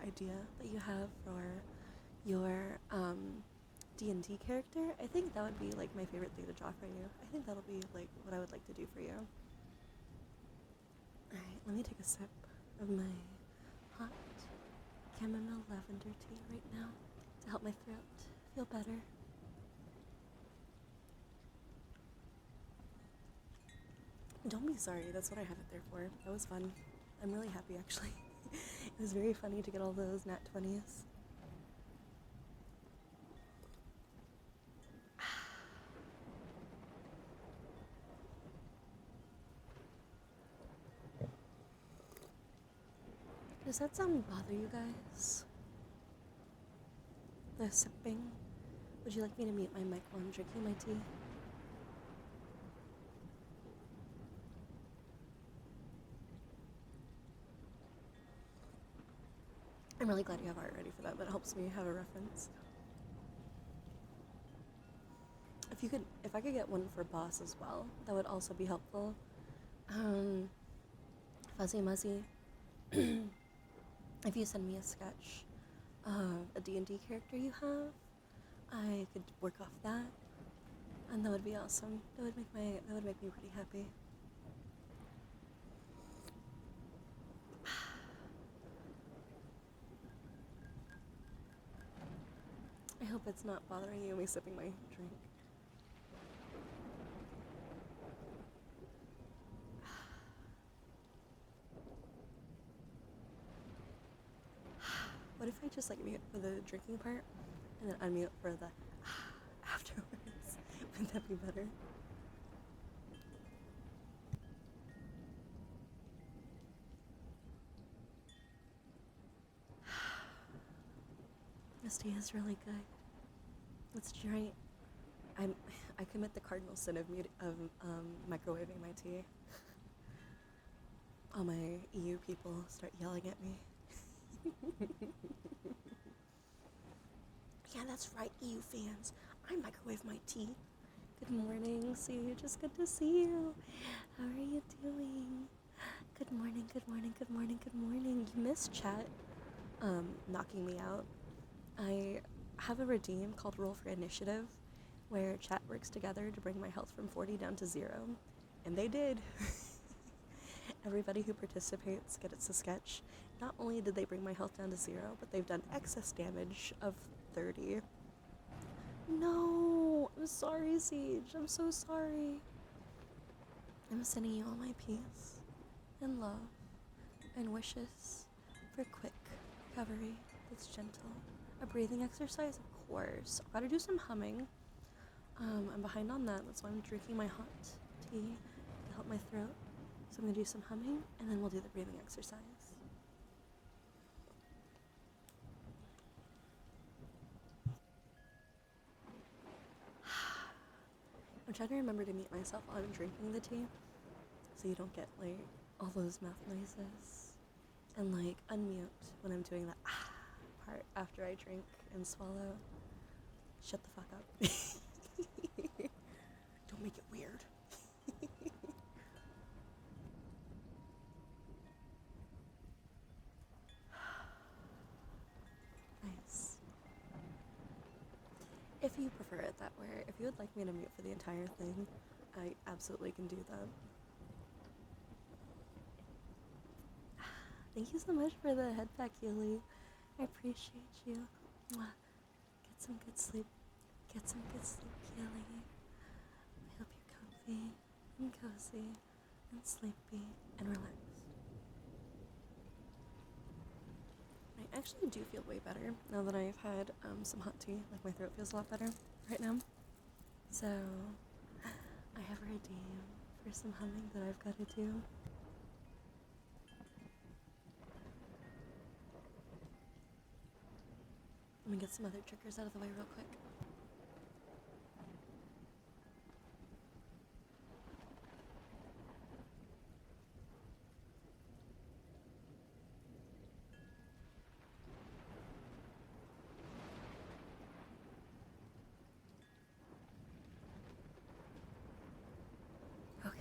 idea that you have for your D&D character, I think that would be like my favorite thing to draw for you. I think that'll be like what I would like to do for you. Alright, let me take a sip of my hot chamomile lavender tea right now to help my throat feel better. Don't be sorry, that's what I have it there for. That was fun. I'm really happy, actually. It was very funny to get all those nat 20s. Does that sound bother you guys? The sipping? Would you like me to mute my mic while I'm drinking my tea? I'm really glad you have art ready for that. That helps me have a reference. If I could get one for Boss as well, that would also be helpful. Fuzzy Muzzy, if you send me a sketch of a D&D character you have, I could work off that, and that would be awesome. That would make me pretty happy. I hope it's not bothering you me sipping my drink. What if I just like mute for the drinking part and then unmute for the afterwards? Would that be better? This tea is really good. Let's drink. I commit the cardinal sin of microwaving my tea. All my EU people start yelling at me. Yeah, that's right, EU fans. I microwave my tea. Good morning, Siege. It's good to see you. How are you doing? Good morning, good morning, good morning, good morning. You missed chat knocking me out. I have a redeem called Roll for Initiative, where chat works together to bring my health from 40 down to 0. And they did. Everybody who participates gets a sketch. Not only did they bring my health down to 0, but they've done excess damage of 30. No! I'm sorry, Siege. I'm so sorry. I'm sending you all my peace and love and wishes for quick recovery that's gentle. A breathing exercise, of course. I've got to do some humming. I'm behind on that. That's why I'm drinking my hot tea to help my throat. So I'm going to do some humming, and then we'll do the breathing exercise. I'm trying to remember to mute myself while I'm drinking the tea, so you don't get, like, all those mouth noises. And, like, unmute when I'm doing that part after I drink and swallow. Shut the fuck up. Don't make it weird. Nice. If if you prefer it that way, if you would like me to mute for the entire thing, I absolutely can do that. Thank you so much for the head pack, Yuli. I appreciate you. Mwah. Get some good sleep. Get some good sleep, Yuli. I hope you're comfy and cozy and sleepy and relaxed. I actually do feel way better now that I've had some hot tea. Like, my throat feels a lot better right now. So I have a redeem for some humming that I've got to do. Let me get some other triggers out of the way real quick. Okay.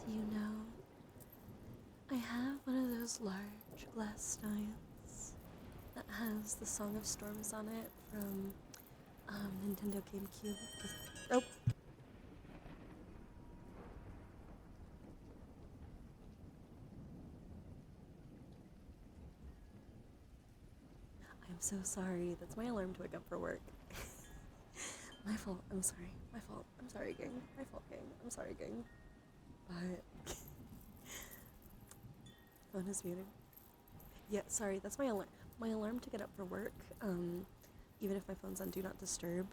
Do you know, I have one of those large glass steins that has the Song of Storms on it from Nintendo GameCube. Oh! I'm so sorry. That's my alarm to wake up for work. My fault. I'm sorry. My fault. I'm sorry, gang. My fault, gang. I'm sorry, gang. But phone is muted. Yeah, sorry. That's my alarm. My alarm to get up for work. Even if my phone's on Do Not Disturb,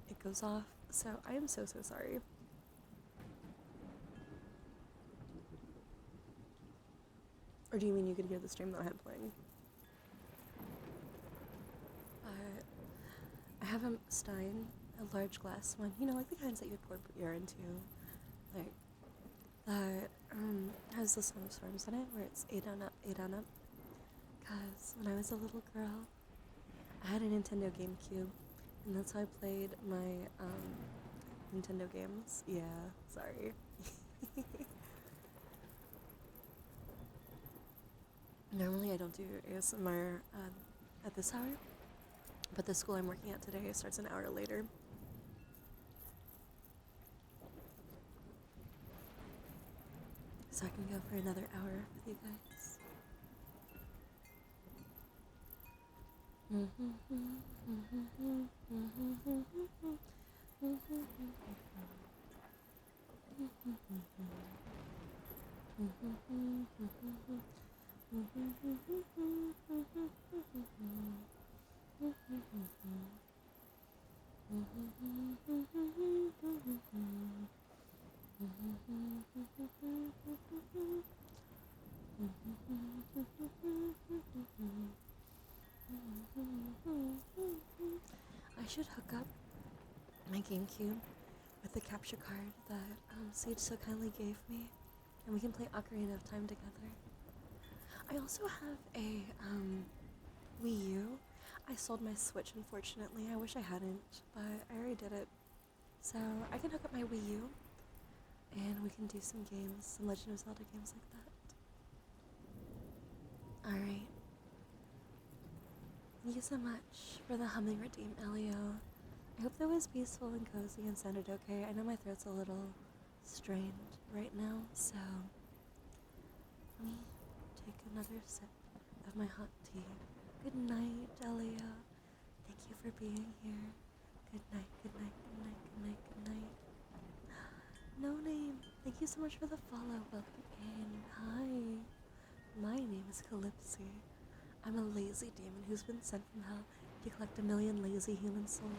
it goes off. So I am so sorry. Or do you mean you could hear the stream that I had playing? I have a stein, a large glass one. You know, like the kinds that you would pour beer into. Like, that has the Song of Storms in it, where it's 8 on up, 8 on up. Because when I was a little girl, I had a Nintendo GameCube, and that's how I played my Nintendo games. Yeah, sorry. Normally I don't do ASMR at this hour, but the school I'm working at today starts an hour later. So I can go for another hour with you guys. I should hook up my GameCube with the capture card that Sage so kindly gave me and we can play Ocarina of Time together. I also have a Wii U. I sold my Switch, unfortunately. I wish I hadn't, but I already did it. So I can hook up my Wii U, and we can do some games, some Legend of Zelda games like that. Alright. Thank you so much for the humming redeem, Elio. I hope that was peaceful and cozy and sounded okay. I know my throat's a little strained right now, so let me take another sip of my hot tea. Good night, Elio. Thank you for being here. Good night, good night, good night, good night, good night. No name. Thank you so much for the follow. Welcome in. Hi. My name is Calypsy. I'm a lazy demon who's been sent from hell to collect 1,000,000 lazy human souls.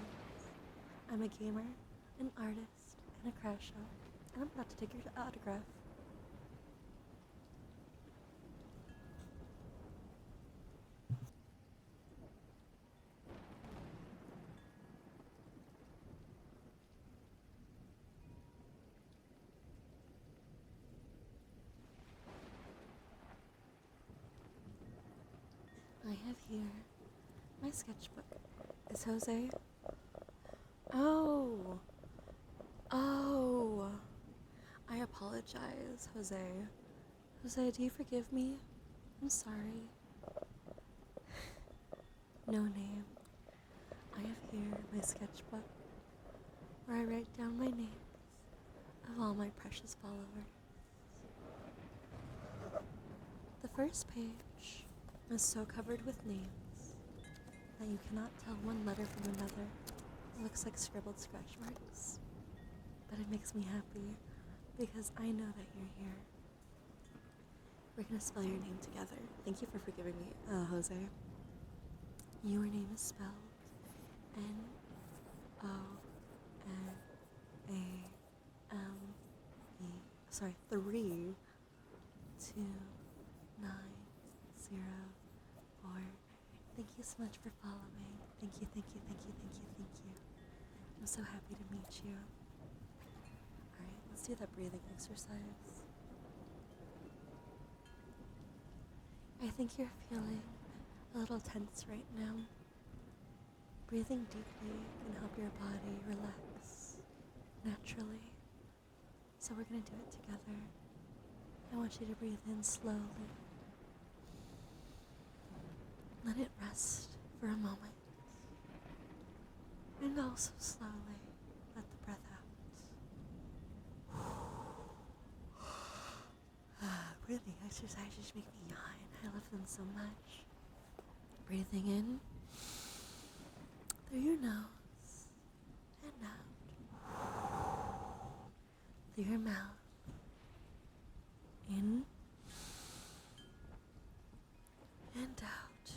I'm a gamer, an artist, and a crash out, and I'm about to take your autograph. I have here my sketchbook. Is Jose? Oh! Oh! I apologize, Jose. Jose, do you forgive me? I'm sorry. No name. I have here my sketchbook where I write down my names of all my precious followers. The first page is so covered with names that you cannot tell one letter from another. It looks like scribbled scratch marks. But it makes me happy because I know that you're here. We're gonna spell your name together. Thank you for forgiving me, Jose. Your name is spelled N-O-N-A-M-E. Sorry, 32904. Thank you so much for following. Thank you, thank you, thank you, thank you, thank you. I'm so happy to meet you. Alright, let's do that breathing exercise. I think you're feeling a little tense right now. Breathing deeply can help your body relax naturally. So we're going to do it together. I want you to breathe in slowly. Let it rest for a moment. And also slowly let the breath out. Breathing exercises make me yawn. I love them so much. Breathing in through your nose and out through your mouth. In and out.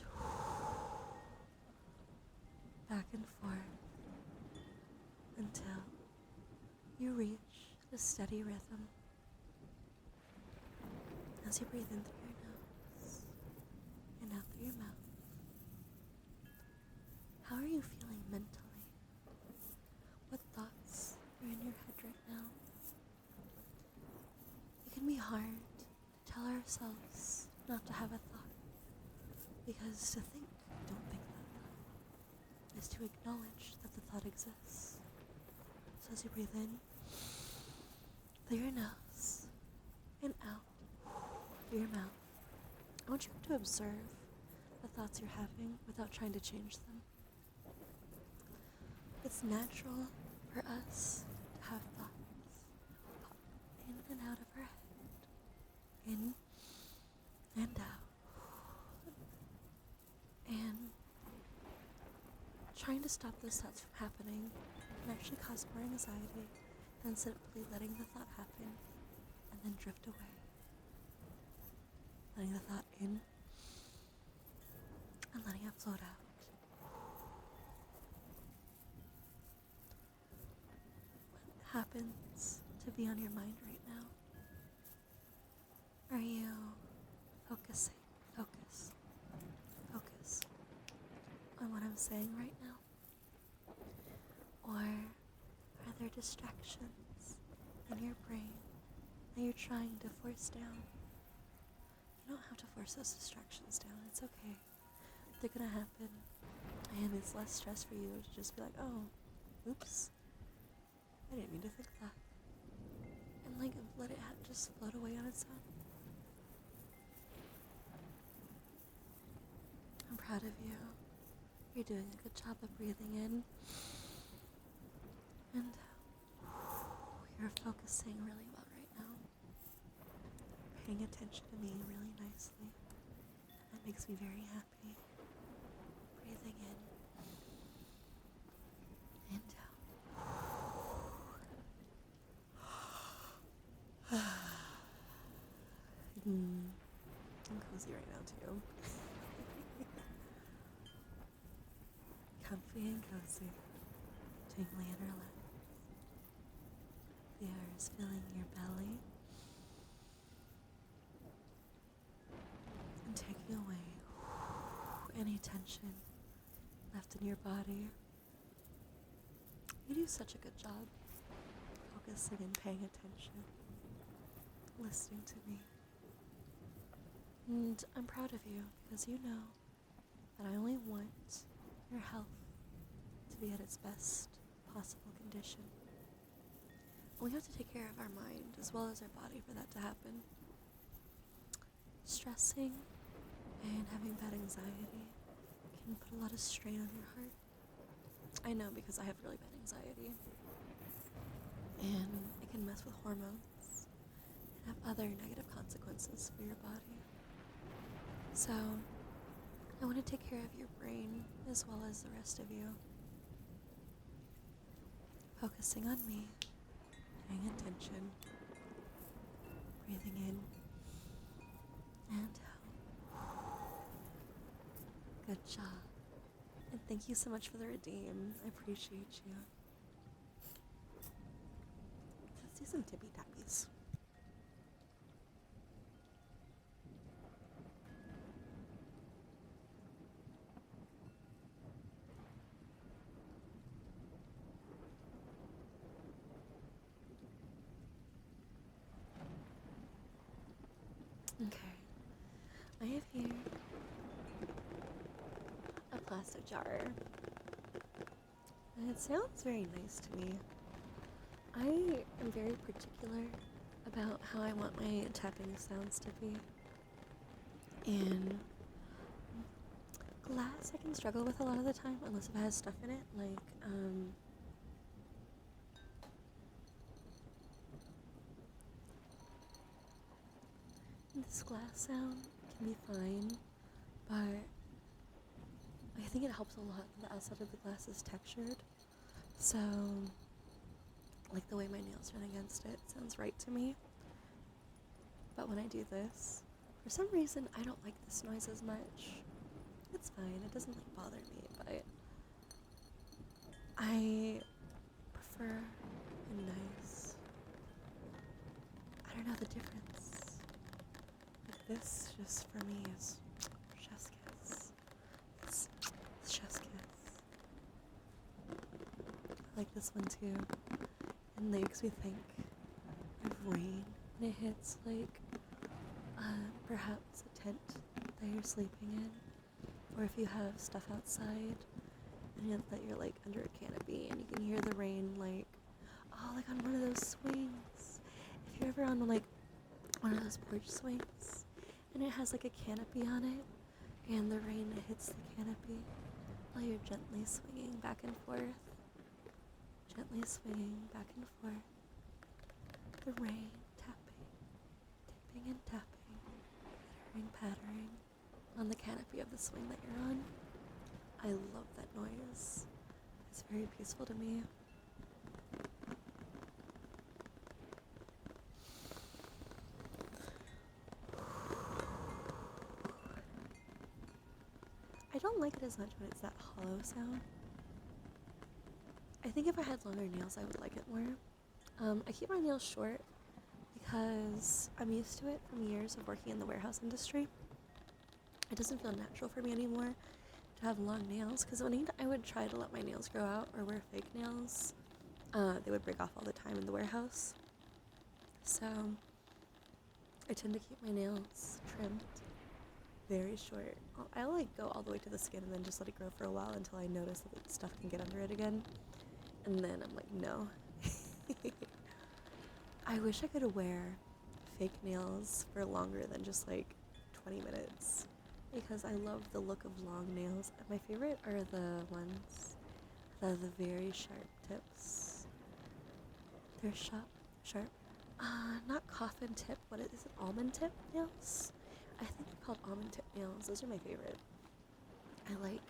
Back and forth until you reach a steady rhythm. As you breathe in through your nose and out through your mouth. How are you feeling mentally? What thoughts are in your head right now? It can be hard to tell ourselves not to have a thought, because to think, don't think that thought, is to acknowledge that the thought exists. So as you breathe in through your nose and out through your mouth, I want you to observe the thoughts you're having without trying to change them. It's natural for us to have thoughts pop in and out of our head, in and out, and trying to stop those thoughts from happening can actually cause more anxiety than simply letting the thought happen and then drift away. Letting the thought in and letting it float out. What happens to be on your mind right now? Are you focus on what I'm saying right now? Or are there distractions in your brain that you're trying to force down. You don't have to force those distractions down. It's okay. They're gonna happen. And it's less stress for you to just be like, oh, oops, I didn't mean to think that. And like, let it just float away on its own. I'm proud of you. You're doing a good job of breathing in. And you're focusing really well right now. Paying attention to me really nicely. And that makes me very happy. Breathing in and out. I'm cozy right now too. Comfy and cozy. Tingly and relaxed. The air is filling your belly and taking away any tension left in your body. You do such a good job focusing and paying attention, listening to me. And I'm proud of you because you know that I only want your health to be at its best possible condition. And we have to take care of our mind as well as our body for that to happen. Stressing and having bad anxiety can put a lot of strain on your heart. I know because I have really bad anxiety. And it can mess with hormones and have other negative consequences for your body. So, I want to take care of your brain as well as the rest of you. Focusing on me, paying attention, breathing in and out. Good job. And thank you so much for the redeem. I appreciate you. Let's do some tippy tappies. Okay, I have here a plastic jar, and it sounds very nice to me. I am very particular about how I want my tapping sounds to be, and glass I can struggle with a lot of the time, unless it has stuff in it, like, this glass sound can be fine, but I think it helps a lot that the outside of the glass is textured. So, like the way my nails run against it sounds right to me. But when I do this, for some reason I don't like this noise as much. It's fine, it doesn't like bother me, but I prefer a nice, I don't know the difference. Like this just for me is chef's kiss. It's chef's kiss. I like this one too. And it makes me think of rain when it hits like perhaps a tent that you're sleeping in, or if you have stuff outside and that you're like under a canopy and you can hear the rain like on one of those swings. If you're ever on like one of those porch swings and it has like a canopy on it and the rain hits the canopy while you're gently swinging back and forth, gently swinging back and forth, the rain tapping, tipping and tapping, pattering on the canopy of the swing that you're on. I love that noise. It's very peaceful to me. I don't like it as much when it's that hollow sound. I think if I had longer nails, I would like it more. I keep my nails short because I'm used to it from years of working in the warehouse industry. It doesn't feel natural for me anymore to have long nails, because when I would try to let my nails grow out or wear fake nails, they would break off all the time in the warehouse. So I tend to keep my nails trimmed very short. I like go all the way to the skin and then just let it grow for a while until I notice that like, stuff can get under it again. And then I'm like, no. I wish I could wear fake nails for longer than just like 20 minutes because I love the look of long nails. My favorite are the ones that have the very sharp tips. They're sharp. Not coffin tip. What is it? Almond tip nails? I think they're called almond tip nails. Those are my favorite. I like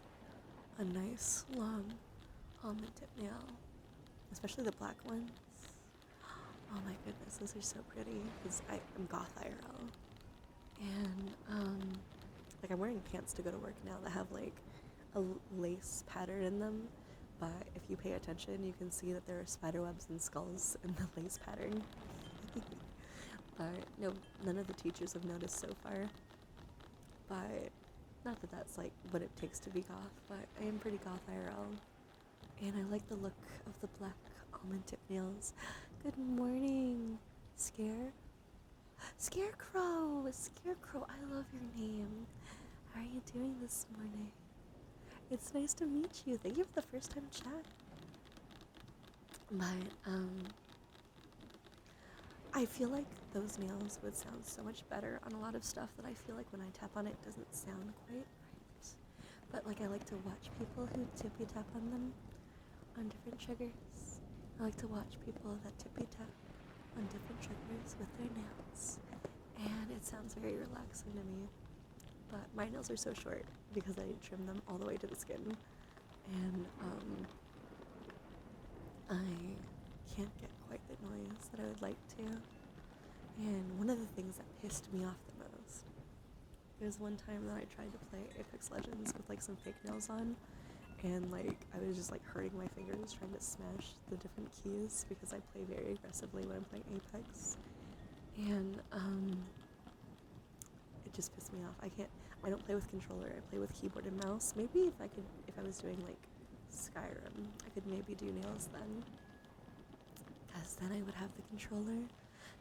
a nice long almond tip nail, especially the black ones. Oh my goodness, those are so pretty because I'm goth IRL. And like I'm wearing pants to go to work now that have like a lace pattern in them, but if you pay attention you can see that there are spider webs and skulls in the lace pattern. But no, none of the teachers have noticed so far. But not that that's like what it takes to be goth, but I am pretty goth IRL. And I like the look of the black almond tip nails. Good morning, Scarecrow. Scarecrow, I love your name. How are you doing this morning? It's nice to meet you. Thank you for the first time chat. But, I feel like those nails would sound so much better on a lot of stuff that I feel like when I tap on it doesn't sound quite right. But like I like to watch people who tippy tap on them on different triggers. I like to watch people that tippy tap on different triggers with their nails. And it sounds very relaxing to me. But my nails are so short because I trim them all the way to the skin. And I can't get quite the noise that I would like to. And one of the things that pissed me off the most, there was one time that I tried to play Apex Legends with like some fake nails on, and like I was just like hurting my fingers trying to smash the different keys because I play very aggressively when I'm playing Apex. And it just pissed me off. I don't play with controller, I play with keyboard and mouse. Maybe if I was doing like Skyrim, I could maybe do nails then. Because then I would have the controller.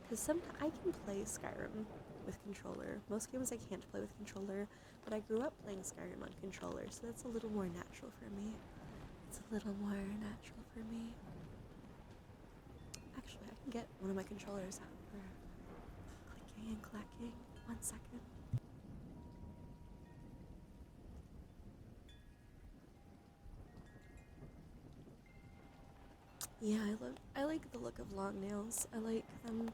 Because I can play Skyrim with controller. Most games I can't play with controller, but I grew up playing Skyrim on controller, so that's a little more natural for me. Actually, I can get one of my controllers out for clicking and clacking. 1 second. Yeah, I like the look of long nails. I like them,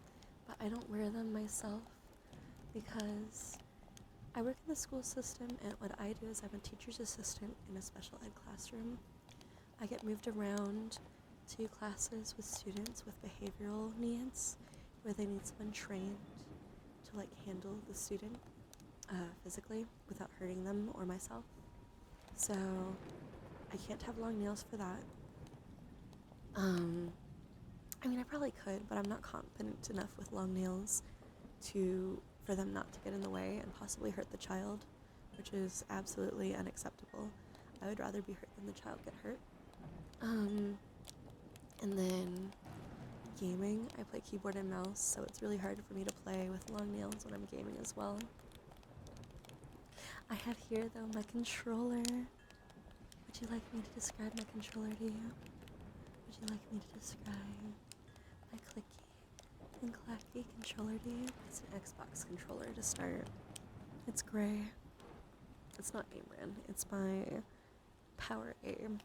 but I don't wear them myself because I work in the school system, and what I do is I'm a teacher's assistant in a special ed classroom. I get moved around to classes with students with behavioral needs where they need someone trained to like handle the student physically without hurting them or myself. So I can't have long nails for that. I mean, I probably could, but I'm not confident enough with long nails for them not to get in the way and possibly hurt the child, which is absolutely unacceptable. I would rather be hurt than the child get hurt. And then gaming, I play keyboard and mouse, so it's really hard for me to play with long nails when I'm gaming as well. I have here, though, my controller. Would you like me to describe my controller to you? Would you like me to describe my clicky and clacky controller to you? It's an Xbox controller to start. It's gray. It's not AIM-RAN. It's my Power Aim.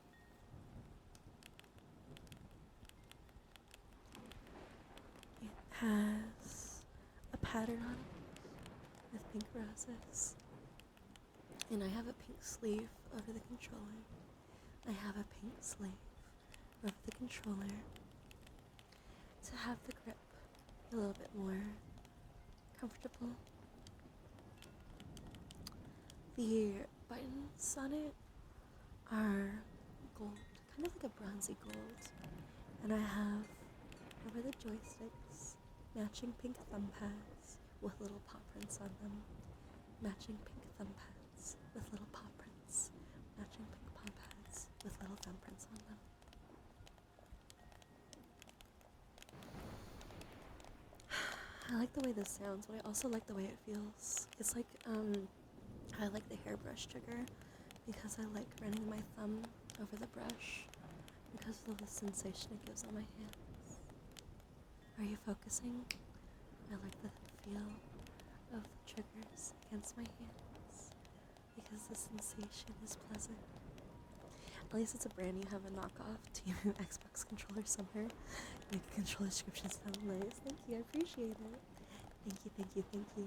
It has a pattern on it with pink roses. And I have a pink sleeve over the controller. I have a pink sleeve over the controller to have the grip a little bit more comfortable. The buttons on it are gold, kind of like a bronzy gold. And I have, over the joysticks, matching pink thumb pads with little paw prints on them. Matching pink thumb pads with little paw prints. Matching pink paw pads with little thumb prints on them. I like the way this sounds, but I also like the way it feels. It's like, I like the hairbrush trigger because I like running my thumb over the brush because of the sensation it gives on my hands. Are you focusing? I like the feel of the triggers against my hands because the sensation is pleasant. At least it's a brand you have a knockoff Team Xbox controller somewhere. Make a controller description sound nice. Thank you, I appreciate it. Thank you, thank you, thank you.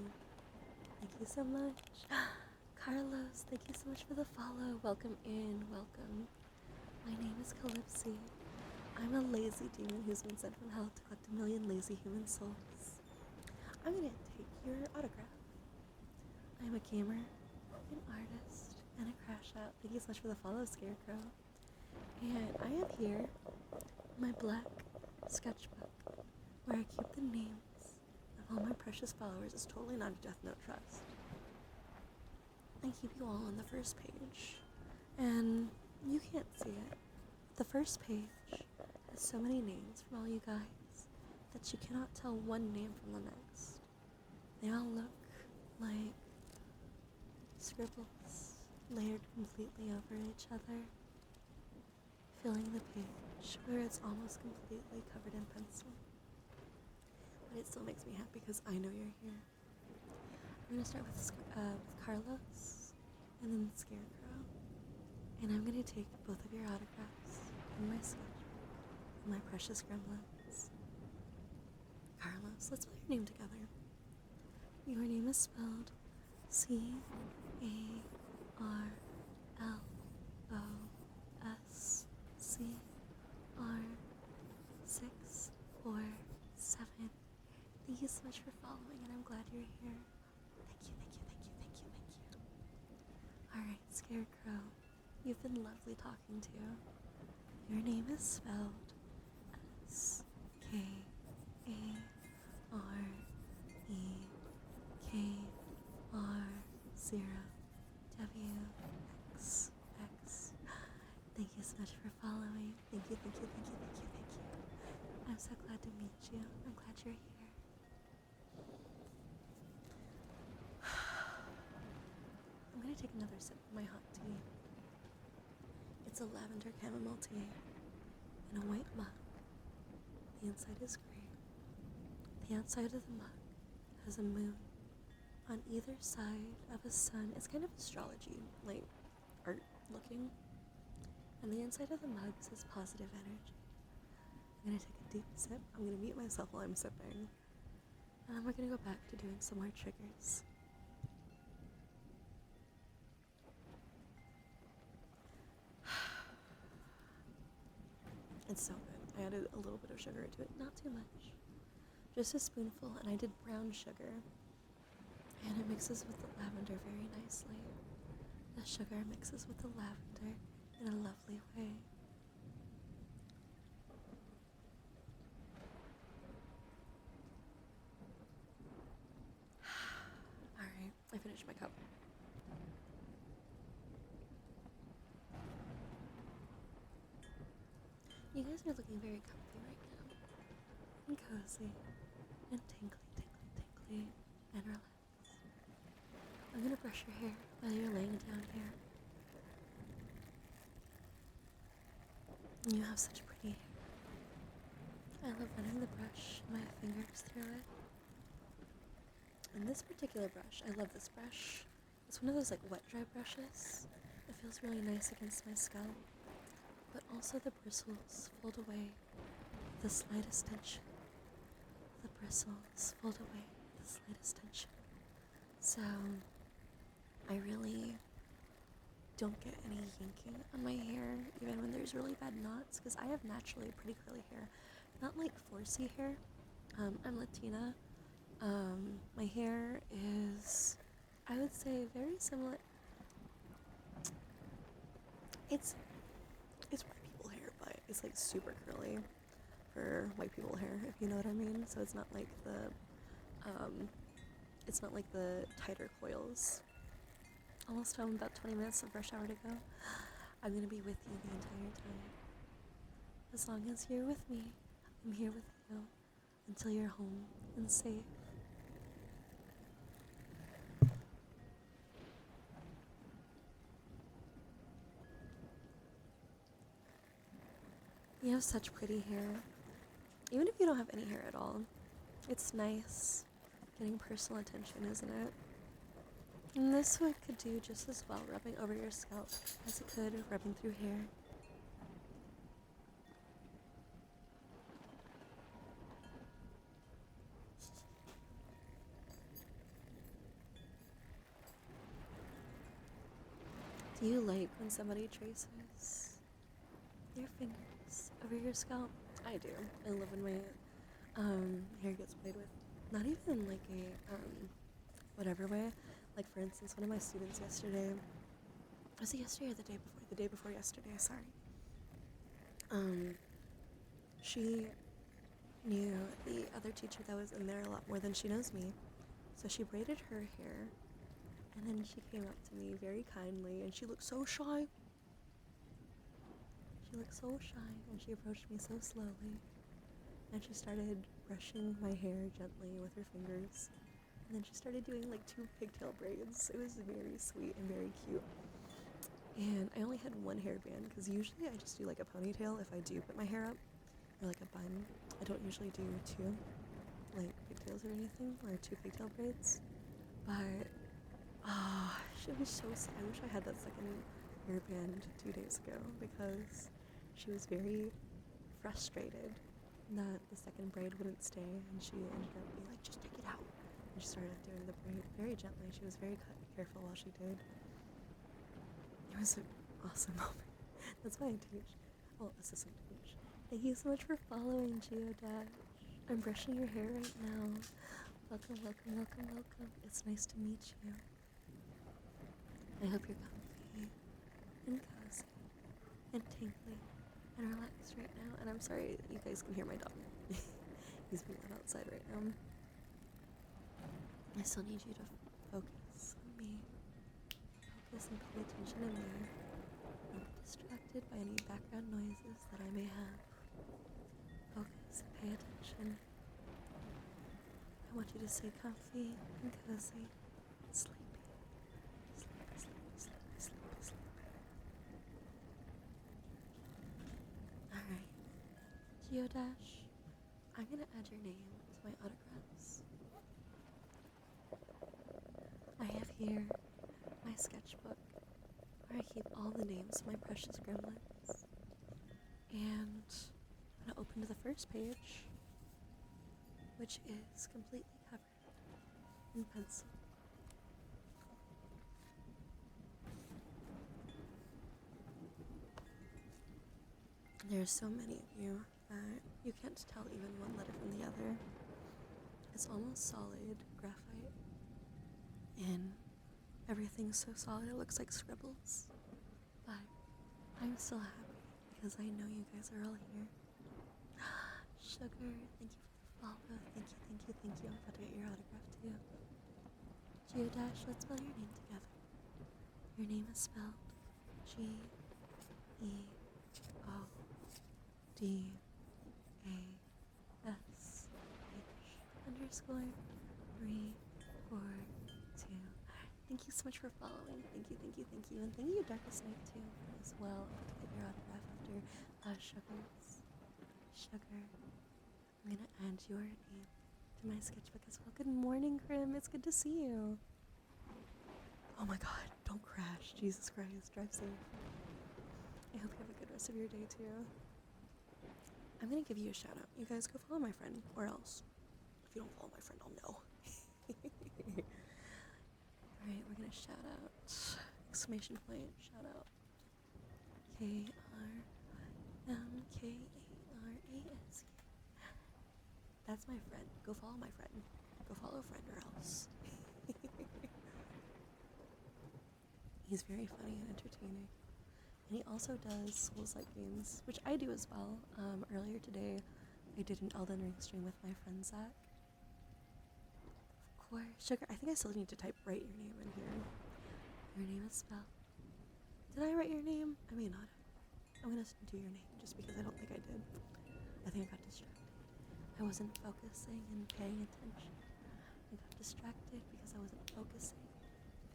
Thank you so much. Carlos, thank you so much for the follow. Welcome in, welcome. My name is Calypsy. I'm a lazy demon who's been sent from hell to collect 1 million lazy human souls. I'm gonna take your autograph. I'm a gamer, an artist, and a crash out. Thank you so much for the follow, Scarecrow. And I have here my black sketchbook where I keep the names of all my precious followers. It's totally not a Death Note trust. I keep you all on the first page. And you can't see it. The first page has so many names from all you guys that you cannot tell one name from the next. They all look like scribbles layered completely over each other, filling the page where it's almost completely covered in pencil. But it still makes me happy because I know you're here. I'm gonna start with Carlos and then Scarecrow, and I'm gonna take both of your autographs in my sketchbook, my precious gremlins. Carlos, let's spell your name together. Your name is spelled CarlosCar647. Thank you so much for following, and I'm glad you're here. Thank you, thank you, thank you, thank you, thank you. Alright, Scarecrow, you've been lovely talking to. Your name is spelled SKAREKR0WXX. Thank you so much for following. Thank you, thank you, thank you, thank you, thank you. I'm so glad to meet you. I'm glad you're here. I'm gonna take another sip of my hot tea. It's a lavender chamomile tea in a white mug. The inside is green. The outside of the mug has a moon on either side of a sun. It's kind of astrology, like art looking. And the inside of the mug says positive energy. I'm gonna take a deep sip. I'm gonna mute myself while I'm sipping. And then we're gonna go back to doing some more triggers. It's so good. I added a little bit of sugar to it, not too much. Just a spoonful, and I did brown sugar. And it mixes with the lavender very nicely. The sugar mixes with the lavender in a lovely way. Alright, I finished my cup. You guys are looking very comfy right now. And cozy. And tingly, tingly, tingly. And relaxed. I'm gonna brush your hair while you're laying down here. You have such pretty hair. I love running the brush and my fingers through it. And this particular brush, I love this brush. It's one of those like wet dry brushes. It feels really nice against my scalp. But also the bristles fold away with the slightest tension. The bristles fold away with the slightest tension. So I really don't get any yanking on my hair, even when there's really bad knots, because I have naturally pretty curly hair. Not like 4C hair. I'm Latina. My hair is, I would say, very similar. It's white people hair, but it's like super curly for white people hair, if you know what I mean. So it's not like the tighter coils. Almost home, about 20 minutes of rush hour to go. I'm gonna be with you the entire time. As long as you're with me, I'm here with you until you're home and safe You have such pretty hair. Even if you don't have any hair at all, it's nice getting personal attention, isn't it? And this one could do just as well rubbing over your scalp as it could rubbing through hair. Do you like when somebody traces their fingers over your scalp? I do. I love when my hair gets played with. Not even like a whatever way. Like for instance, one of my students yesterday. Was it yesterday or the day before? The day before yesterday. Sorry. She knew the other teacher that was in there a lot more than she knows me, so she braided her hair, and then she came up to me very kindly, and she looked so shy. She looked so shy, and she approached me so slowly, and she started brushing my hair gently with her fingers, and then she started doing like 2 pigtail braids. It was very sweet and very cute. And I only had 1 hairband, because usually I just do like a ponytail if I do put my hair up, or like a bun. I don't usually do 2 like pigtails or anything, or 2 pigtail braids. But she was so sad. I wish I had that second hairband 2 days ago, because she was very frustrated that the second braid wouldn't stay, and she ended up being like, just take it out. And she started doing the braid very gently. She was very careful while she did. It was an awesome moment. That's why I teach. Well, assistant teach. Thank you so much for following, GeoDash. I'm brushing your hair right now. Welcome, welcome, welcome, welcome. It's nice to meet you. I hope you're comfy and cozy and tingly and relaxed right now. And I'm sorry you guys can hear my dog. He's being let outside right now. I still need you to focus on me. Focus and pay attention to me. Don't be distracted by any background noises that I may have. Focus and pay attention. I want you to stay comfy and cozy and sleepy. Sleepy, sleepy, sleepy, sleepy, sleepy. Alright. GeoDash, I'm gonna add your name to my autographs. I have here my sketchbook where I keep all the names of my precious gremlins. And I'm gonna open to the first page, which is completely covered in pencil. There's so many of you that you can't tell even one letter from the other. It's almost solid graphite, and everything's so solid it looks like scribbles. But I'm still happy because I know you guys are all here. Sugar, thank you for the follow. Thank you, thank you, thank you. I'm about to get your autograph too. GeoDash, let's spell your name together. Your name is spelled GeoDash_342. Thank you so much for following. Thank you, thank you, thank you. And thank you, Darkest Night, too, as well. I'm about to get your autograph after Sugar. I'm gonna add your name to my sketchbook as well. Good morning, Grim. It's good to see you. Oh my god, don't crash. Jesus Christ, drive safe. I hope you have a good rest of your day, too. I'm gonna give you a shout out. You guys go follow my friend, or else. If you don't follow my friend, I'll know. Alright, we're gonna shout out. Exclamation point, shout out. KRMKARASE. That's my friend. Go follow my friend. Go follow a friend, or else. He's very funny and entertaining. And he also does Souls-like games, which I do as well. Earlier today, I did an Elden Ring stream with my friend Zach. Of course, Sugar, I think I still need to write your name in here. Your name is spelled. Did I write your name? I may not. I'm gonna do your name just because I don't think I did. I think I got distracted. I wasn't focusing and paying attention. I got distracted because I wasn't focusing,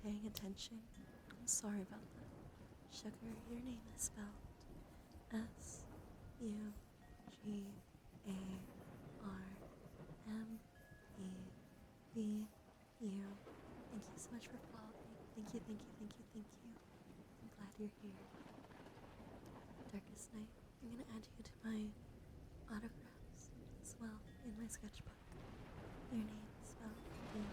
paying attention. I'm sorry about that. Sugar, your name is spelled S-U-G-A-R. U G A R M E V U. Thank you so much for following. Thank you, thank you, thank you, thank you. I'm glad you're here. Darkest Night, I'm gonna add you to my autographs as well in my sketchbook. Your name is spelled DARKEST9.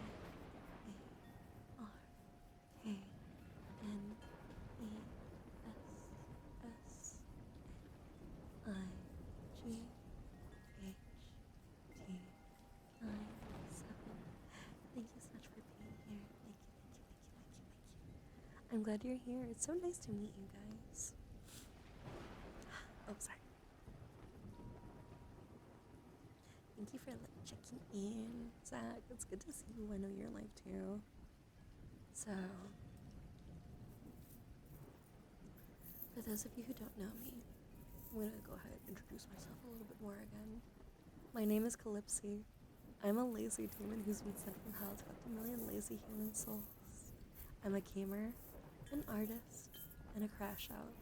Thank you so much for being here. Thank you, thank you, thank you, thank you, thank you. I'm glad you're here. It's so nice to meet you guys. Oh, sorry. Thank you for checking in, Zach. It's good to see you. I know you're live too. So, for those of you who don't know me, I'm gonna go ahead and introduce myself a little bit more again. My name is Calypsy. I'm a lazy demon who's been sent from hell to collect a million lazy human souls. I'm a gamer, an artist, and a crash out.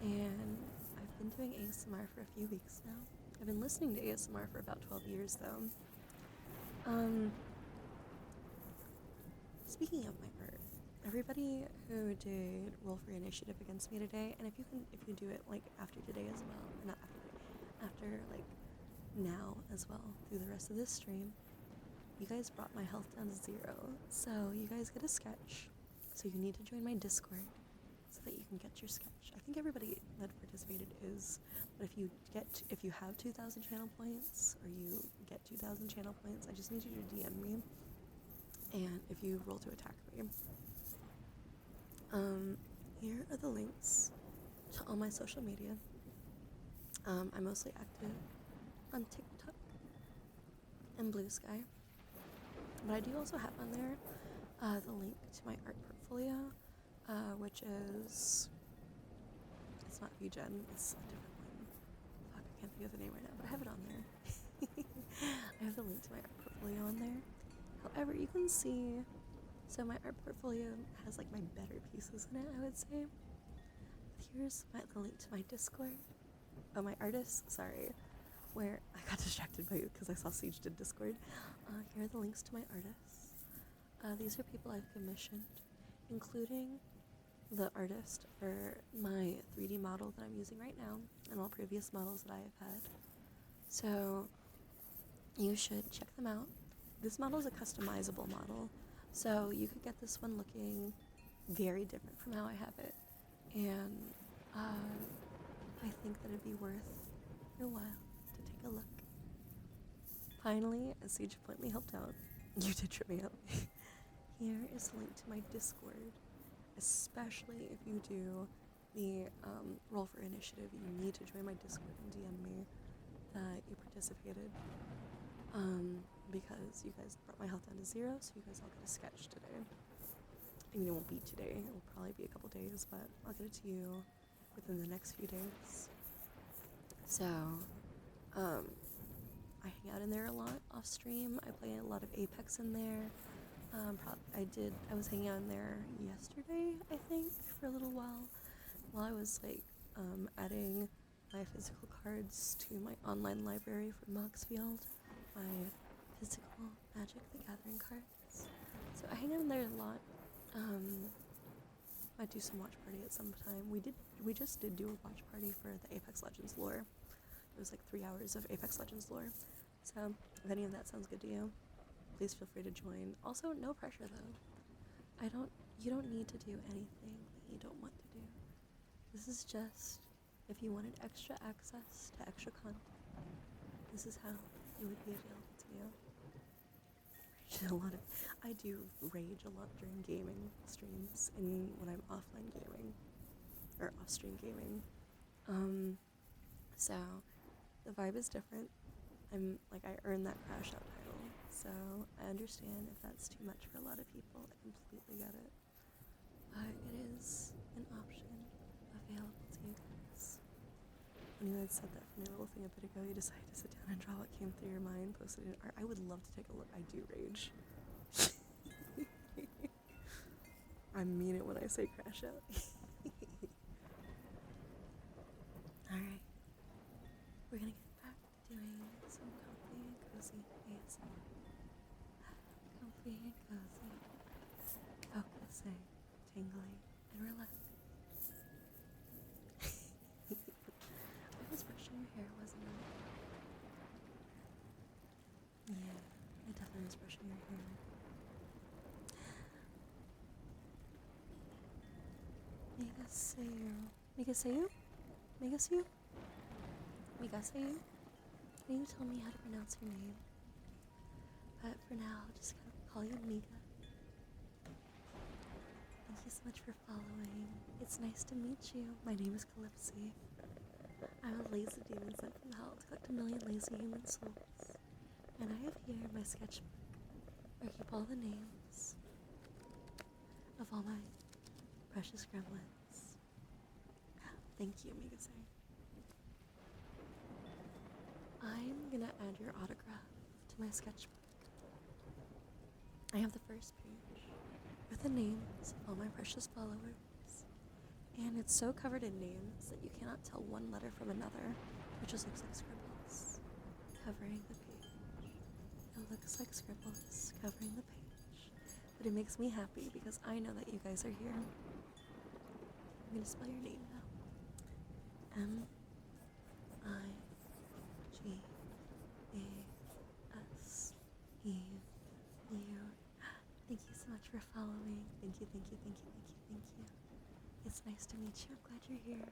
And I've been doing ASMR for a few weeks now. I've been listening to ASMR for about 12 years though. Speaking of my art, everybody who did roll for initiative against me today, and if you do it like after today as well, or not after today, after like now as well through the rest of this stream, you guys brought my health down to 0. So you guys get a sketch. So you need to join my Discord so that you can get your sketch. I think everybody that participated is, but if you have 2,000 channel points or you get 2,000 channel points, I just need you to DM me. And if you roll to attack me, here are the links to all my social media. I'm mostly active on TikTok and Blue Sky, but I do also have on there the link to my art portfolio, which is, it's not VGen, it's a different one. Fuck, I can't think of the name right now, but I have it on there. I have the link to my art portfolio on there. However, you can see, so my art portfolio has like my better pieces in it, I would say. Here's the link to my Discord. Oh, my artist, sorry, where I got distracted by you because I saw Siege did Discord. Here are the links to my artists. These are people I've commissioned, including the artist for my 3D model that I'm using right now and all previous models that I have had. So you should check them out. This model is a customizable model, so you could get this one looking very different from how I have it, and I think that it'd be worth your while to take a look. Finally, as Siege pointedly helped out, you did trip me up. Here is a link to my Discord, especially if you do the roll for initiative. You need to join my Discord and DM me that you participated. Because you guys brought my health down to 0, so you guys all get a sketch today. I mean, it won't be today, it will probably be a couple days, but I'll get it to you within the next few days. So, I hang out in there a lot off stream. I play a lot of Apex in there. I was hanging out in there yesterday, I think, for a little while I was like adding my physical cards to my online library for Moxfield, my physical Magic the Gathering cards. So I hang out in there a lot. Might do some watch party at some time. We just did do a watch party for the Apex Legends lore. It was like 3 hours of Apex Legends lore. So if any of that sounds good to you, please feel free to join. Also, no pressure though. You don't need to do anything that you don't want to do. This is just if you wanted extra access to extra content. This is how it would be available to you. I do rage a lot during gaming streams and when I'm offline gaming or off-stream gaming. So the vibe is different. I earned that crash out title, so I understand if that's too much for a lot of people. I completely get it, but it is an option available to you guys. When you had said that funny little thing a bit ago, you decided to sit down and draw what came through your mind, posted it in art. I would love to take a look. I do rage. I mean it when I say crash out. Alright. Migasayu? Migasayu? Migasayu? Can you tell me how to pronounce your name? But for now, I'll just kind of call you Miga. Thank you so much for following. It's nice to meet you. My name is Calypsy. I'm a lazy demon sent from hell to collect 1,000,000 lazy human souls. And I have here my sketchbook, where I keep all the names of all my precious gremlins. Thank you, Migasai. I'm gonna add your autograph to my sketchbook. I have the first page with the names of all my precious followers. And it's so covered in names that you cannot tell one letter from another. It just looks like scribbles covering the page. It looks like scribbles covering the page. But it makes me happy because I know that you guys are here. I'm gonna spell your name now. M-I-G-A-S-E-U. Thank you so much for following. Thank you, thank you, thank you, thank you, thank you. It's nice to meet you. I'm glad you're here.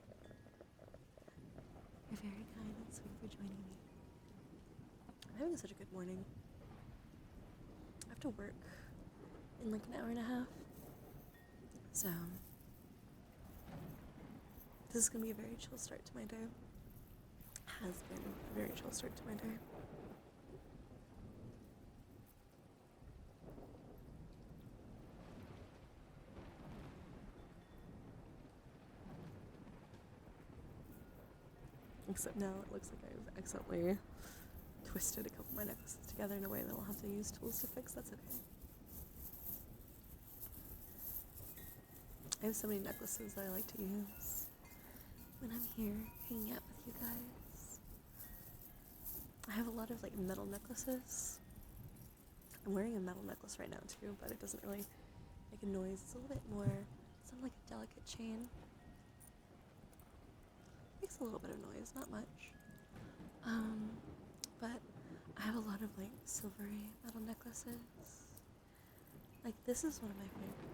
You're very kind and sweet for joining me. I'm having such a good morning. I have to work in like an hour and a half. So, this is going to be a very chill start to my day. Has been a very chill start to my day. Except now it looks like I've accidentally twisted a couple of my necklaces together in a way that I'll have to use tools to fix. That's okay. I have so many necklaces that I like to use when I'm here hanging out with you guys. I have a lot of like metal necklaces. I'm wearing a metal necklace right now too, but it doesn't really make a noise. It's a little bit more, sounds like a delicate chain. Makes a little bit of noise, not much. But I have a lot of like silvery metal necklaces. Like this is one of my favorites.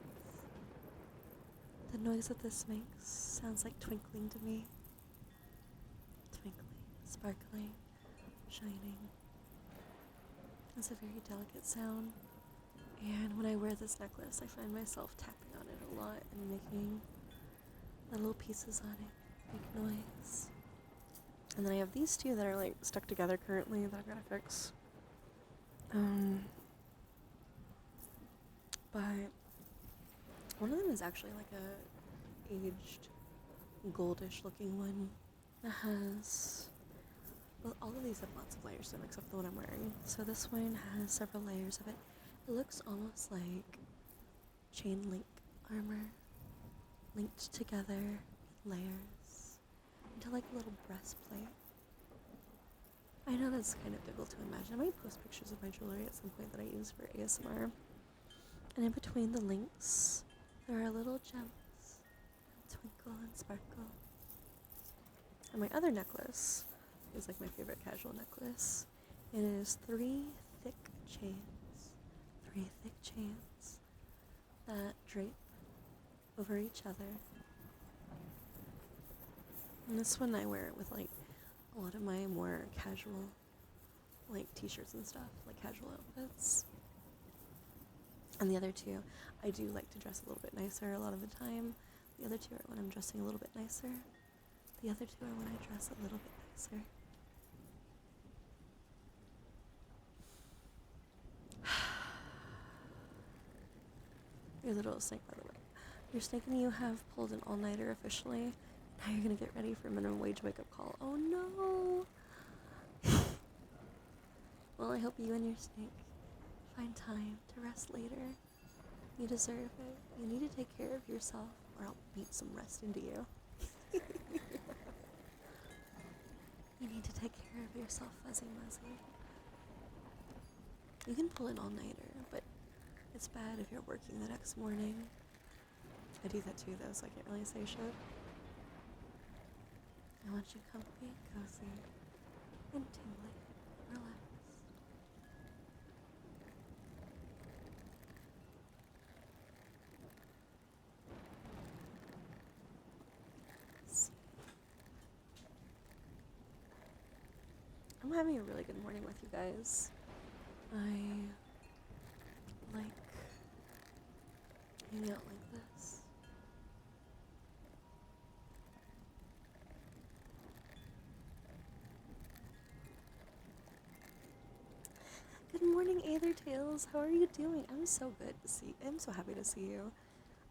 The noise that this makes sounds like twinkling to me. Twinkling, sparkling, shining. It's a very delicate sound. And when I wear this necklace, I find myself tapping on it a lot and making the little pieces on it make noise. And then I have these two that are like stuck together currently that I've got to fix. But one of them is actually like a aged goldish looking one that has, well, all of these have lots of layers to them except the one I'm wearing. So this one has several layers of it. It looks almost like chain link armor linked together with layers into like a little breastplate. I know that's kind of difficult to imagine. I might post pictures of my jewelry at some point that I use for ASMR. And in between the links, there are little gems that twinkle and sparkle. And my other necklace is like my favorite casual necklace. It is 3 thick chains. 3 thick chains that drape over each other. And this one I wear it with like a lot of my more casual like t-shirts and stuff, like casual outfits. And the other two, I do like to dress a little bit nicer a lot of the time. The other two are when I'm dressing a little bit nicer. The other two are when I dress a little bit nicer. Your little snake, by the way. Your snake and you have pulled an all-nighter officially. Now you're gonna get ready for a minimum wage wake-up call. Oh no! Well, I hope you and your snake find time to rest later. You deserve it. You need to take care of yourself, or I'll beat some rest into you. You need to take care of yourself, Fuzzy Muzzy. You can pull an all-nighter, but it's bad if you're working the next morning. I do that too, though, so I can't really say shit. I want you comfy, cozy, and tingly, relaxed. So, I'm having a really good morning with you guys. I like hanging out like this. Good morning, Aether Tales. How are you doing? I'm so happy to see you.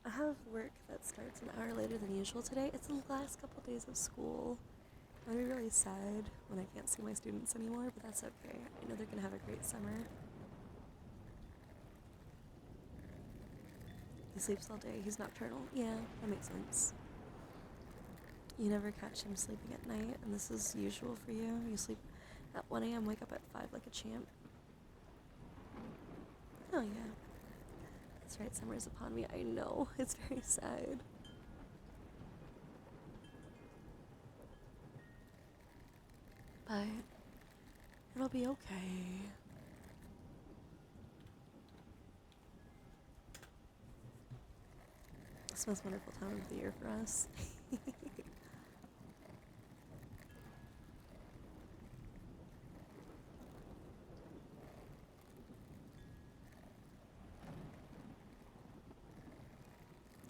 I have work that starts an hour later than usual today. It's the last couple days of school. I'll be really sad when I can't see my students anymore, but that's okay. I know they're gonna have a great summer. He sleeps all day. He's nocturnal. Yeah, that makes sense. You never catch him sleeping at night, and this is usual for you. You sleep at 1 a.m., wake up at 5 like a champ. Oh yeah. That's right, summer is upon me. I know. It's very sad. But it'll be okay. It's the most wonderful time of the year for us.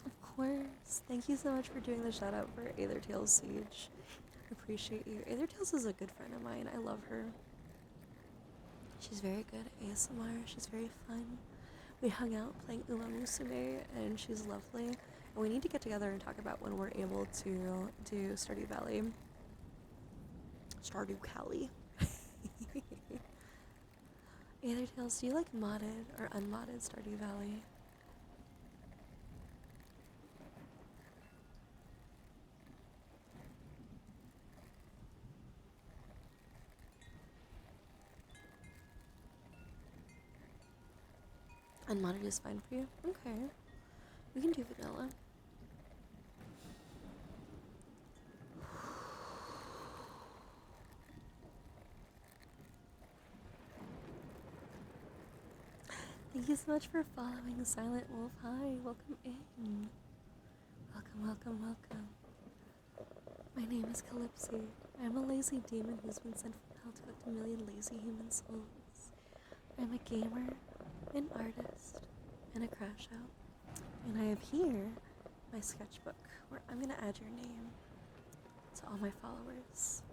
Of course. Thank you so much for doing the shout out for Aether Tales Siege. Appreciate you. Aether Tales is a good friend of mine. I love her. She's very good at ASMR. She's very fun. We hung out playing Uma Musume, and she's lovely. And we need to get together and talk about when we're able to do Stardew Valley. Stardew Valley. Aether Tales, do you like modded or unmodded Stardew Valley? Unmodded is fine for you? Okay. We can do vanilla. Thank you so much for following Silent Wolf. Hi, welcome in. Welcome, welcome, welcome. My name is Calypsy. I'm a lazy demon who's been sent from hell to collect a million lazy human souls. I'm a gamer, an artist, and a crash out. And I have here my sketchbook where I'm going to add your name to all my followers.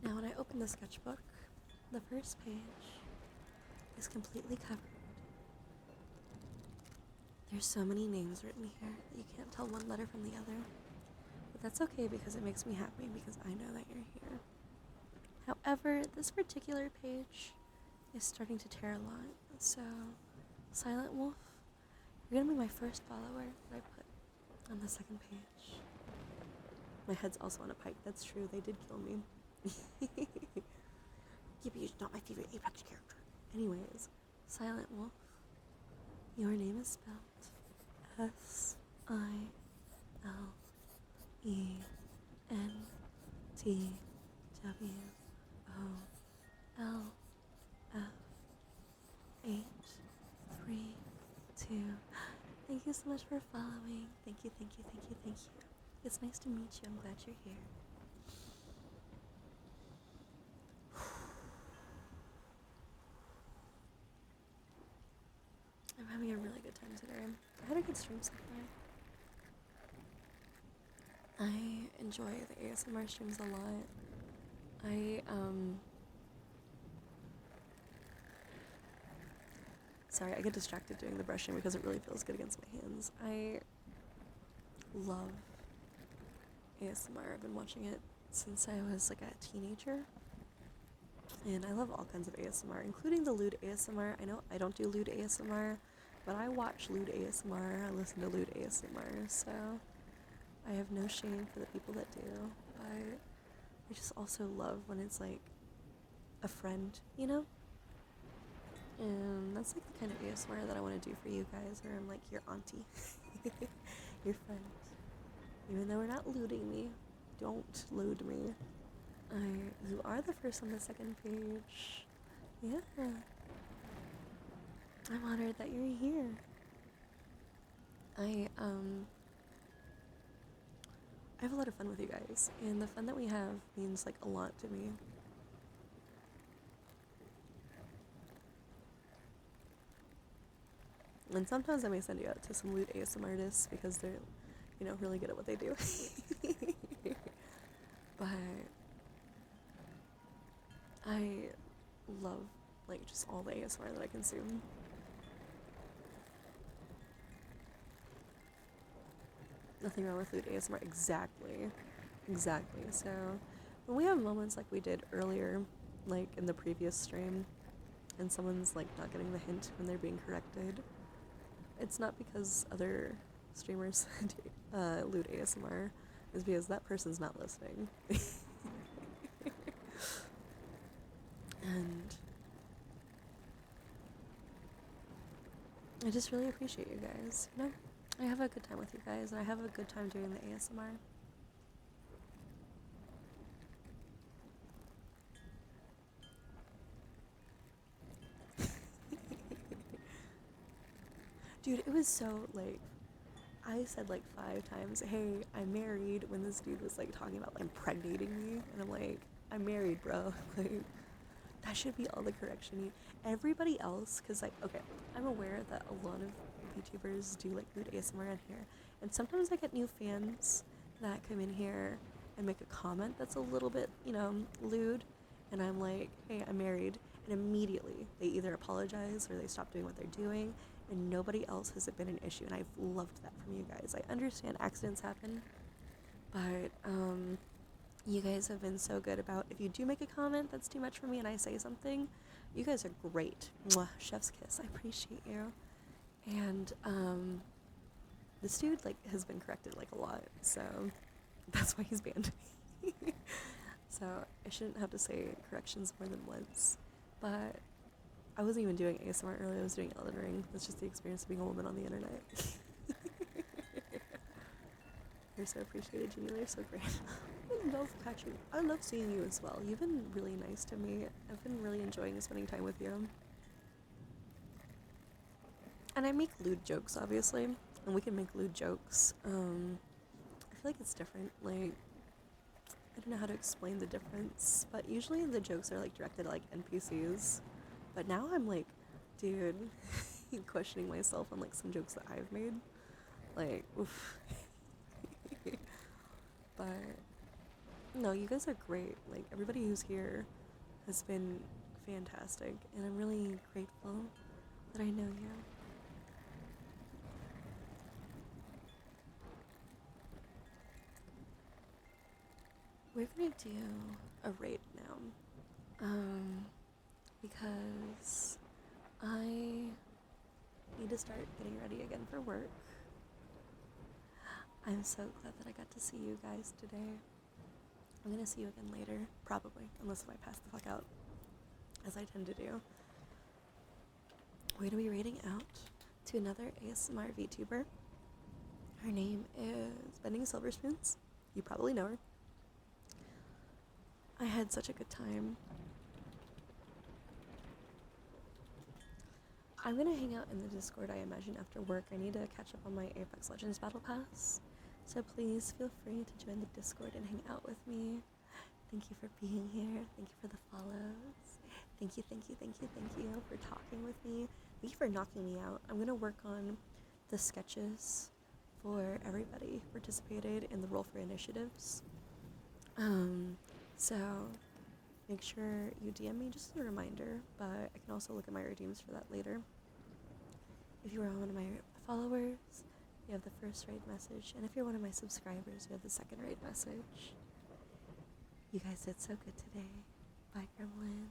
Now when I open the sketchbook, the first page is completely covered. There's so many names written here that you can't tell one letter from the other. But that's okay because it makes me happy because I know that you're here. However, this particular page is starting to tear a lot. So, Silent Wolf, you're gonna be my first follower that I put on the second page. My head's also on a pike. That's true. They did kill me. Yeah, but you're not my favorite Apex character. Anyways, Silent Wolf, your name is spelled SILENTWOLF832. Thank you so much for following. Thank you, thank you, thank you, thank you. It's nice to meet you. I'm glad you're here. I'm having a really good time today. I had a good stream so far. I enjoy the ASMR streams a lot. Sorry, I get distracted doing the brushing because it really feels good against my hands. I love ASMR. I've been watching it since I was like a teenager. And I love all kinds of ASMR, including the lewd ASMR. I know I don't do lewd ASMR, but I watch lewd ASMR. I listen to lewd ASMR, so I have no shame for the people that do. But I just also love when it's like a friend, you know? And that's like the kind of ASMR that I want to do for you guys, where I'm like your auntie, your friend. Even though we're not looting me, don't loot me. You are the first on the second page. Yeah. I'm honored that you're here. I have a lot of fun with you guys, and the fun that we have means like a lot to me. And sometimes I may send you out to some lewd ASMR artists because they're, really good at what they do. But I love, like, just all the ASMR that I consume. Nothing wrong with lewd ASMR. Exactly. So when we have moments like we did earlier, like in the previous stream, and someone's like not getting the hint when they're being corrected, it's not because other streamers do lewd ASMR. It's because that person's not listening. And I just really appreciate you guys, I have a good time with you guys, and I have a good time doing the ASMR. Dude, it was so, like, I said like 5 times, hey, I'm married, when this dude was like talking about like impregnating me, and I'm like, I'm married, bro. Like, that should be all the correction you. Everybody else, because like, okay, I'm aware that a lot of VTubers do like lewd ASMR in here, and sometimes I get new fans that come in here and make a comment that's a little bit, lewd, and I'm like, hey, I'm married, and immediately they either apologize or they stop doing what they're doing, and nobody else has it been an issue, and I've loved that from you guys. I understand accidents happen, but you guys have been so good about, if you do make a comment that's too much for me and I say something, you guys are great. Mwah, chef's kiss. I appreciate you. And this dude like has been corrected like a lot, so that's why he's banned. So I shouldn't have to say corrections more than once, but I wasn't even doing ASMR earlier. I was doing Elden Ring. That's just the experience of being a woman on the internet. You're so appreciated, Jenny. You're so great. I love catching. I love seeing you as well. You've been really nice to me. I've been really enjoying spending time with you. And I make lewd jokes, obviously, and we can make lewd jokes. I feel like it's different. Like, I don't know how to explain the difference, but usually the jokes are like directed at like NPCs. But now I'm like, dude, questioning myself on like some jokes that I've made. Like, oof. But no, you guys are great. Like, everybody who's here has been fantastic, and I'm really grateful that I know you. We're gonna do a raid now, because I need to start getting ready again for work. I'm so glad that I got to see you guys today. I'm gonna see you again later, probably, unless if I pass the fuck out, as I tend to do. We're gonna be raiding out to another ASMR VTuber. Her name is Bending Silver Spoons. You probably know her. I had such a good time. I'm gonna hang out in the Discord, I imagine, after work. I need to catch up on my Apex Legends Battle Pass. So please feel free to join the Discord and hang out with me. Thank you for being here. Thank you for the follows. Thank you for talking with me. Thank you for knocking me out. I'm gonna work on the sketches for everybody who participated in the Roll for Initiatives. So make sure you DM me just as a reminder, but I can also look at my redeems for that later. If you are one of my followers, you have the first raid message, and if you're one of my subscribers, you have the second raid message. You guys did so good today. Bye, Gremlin.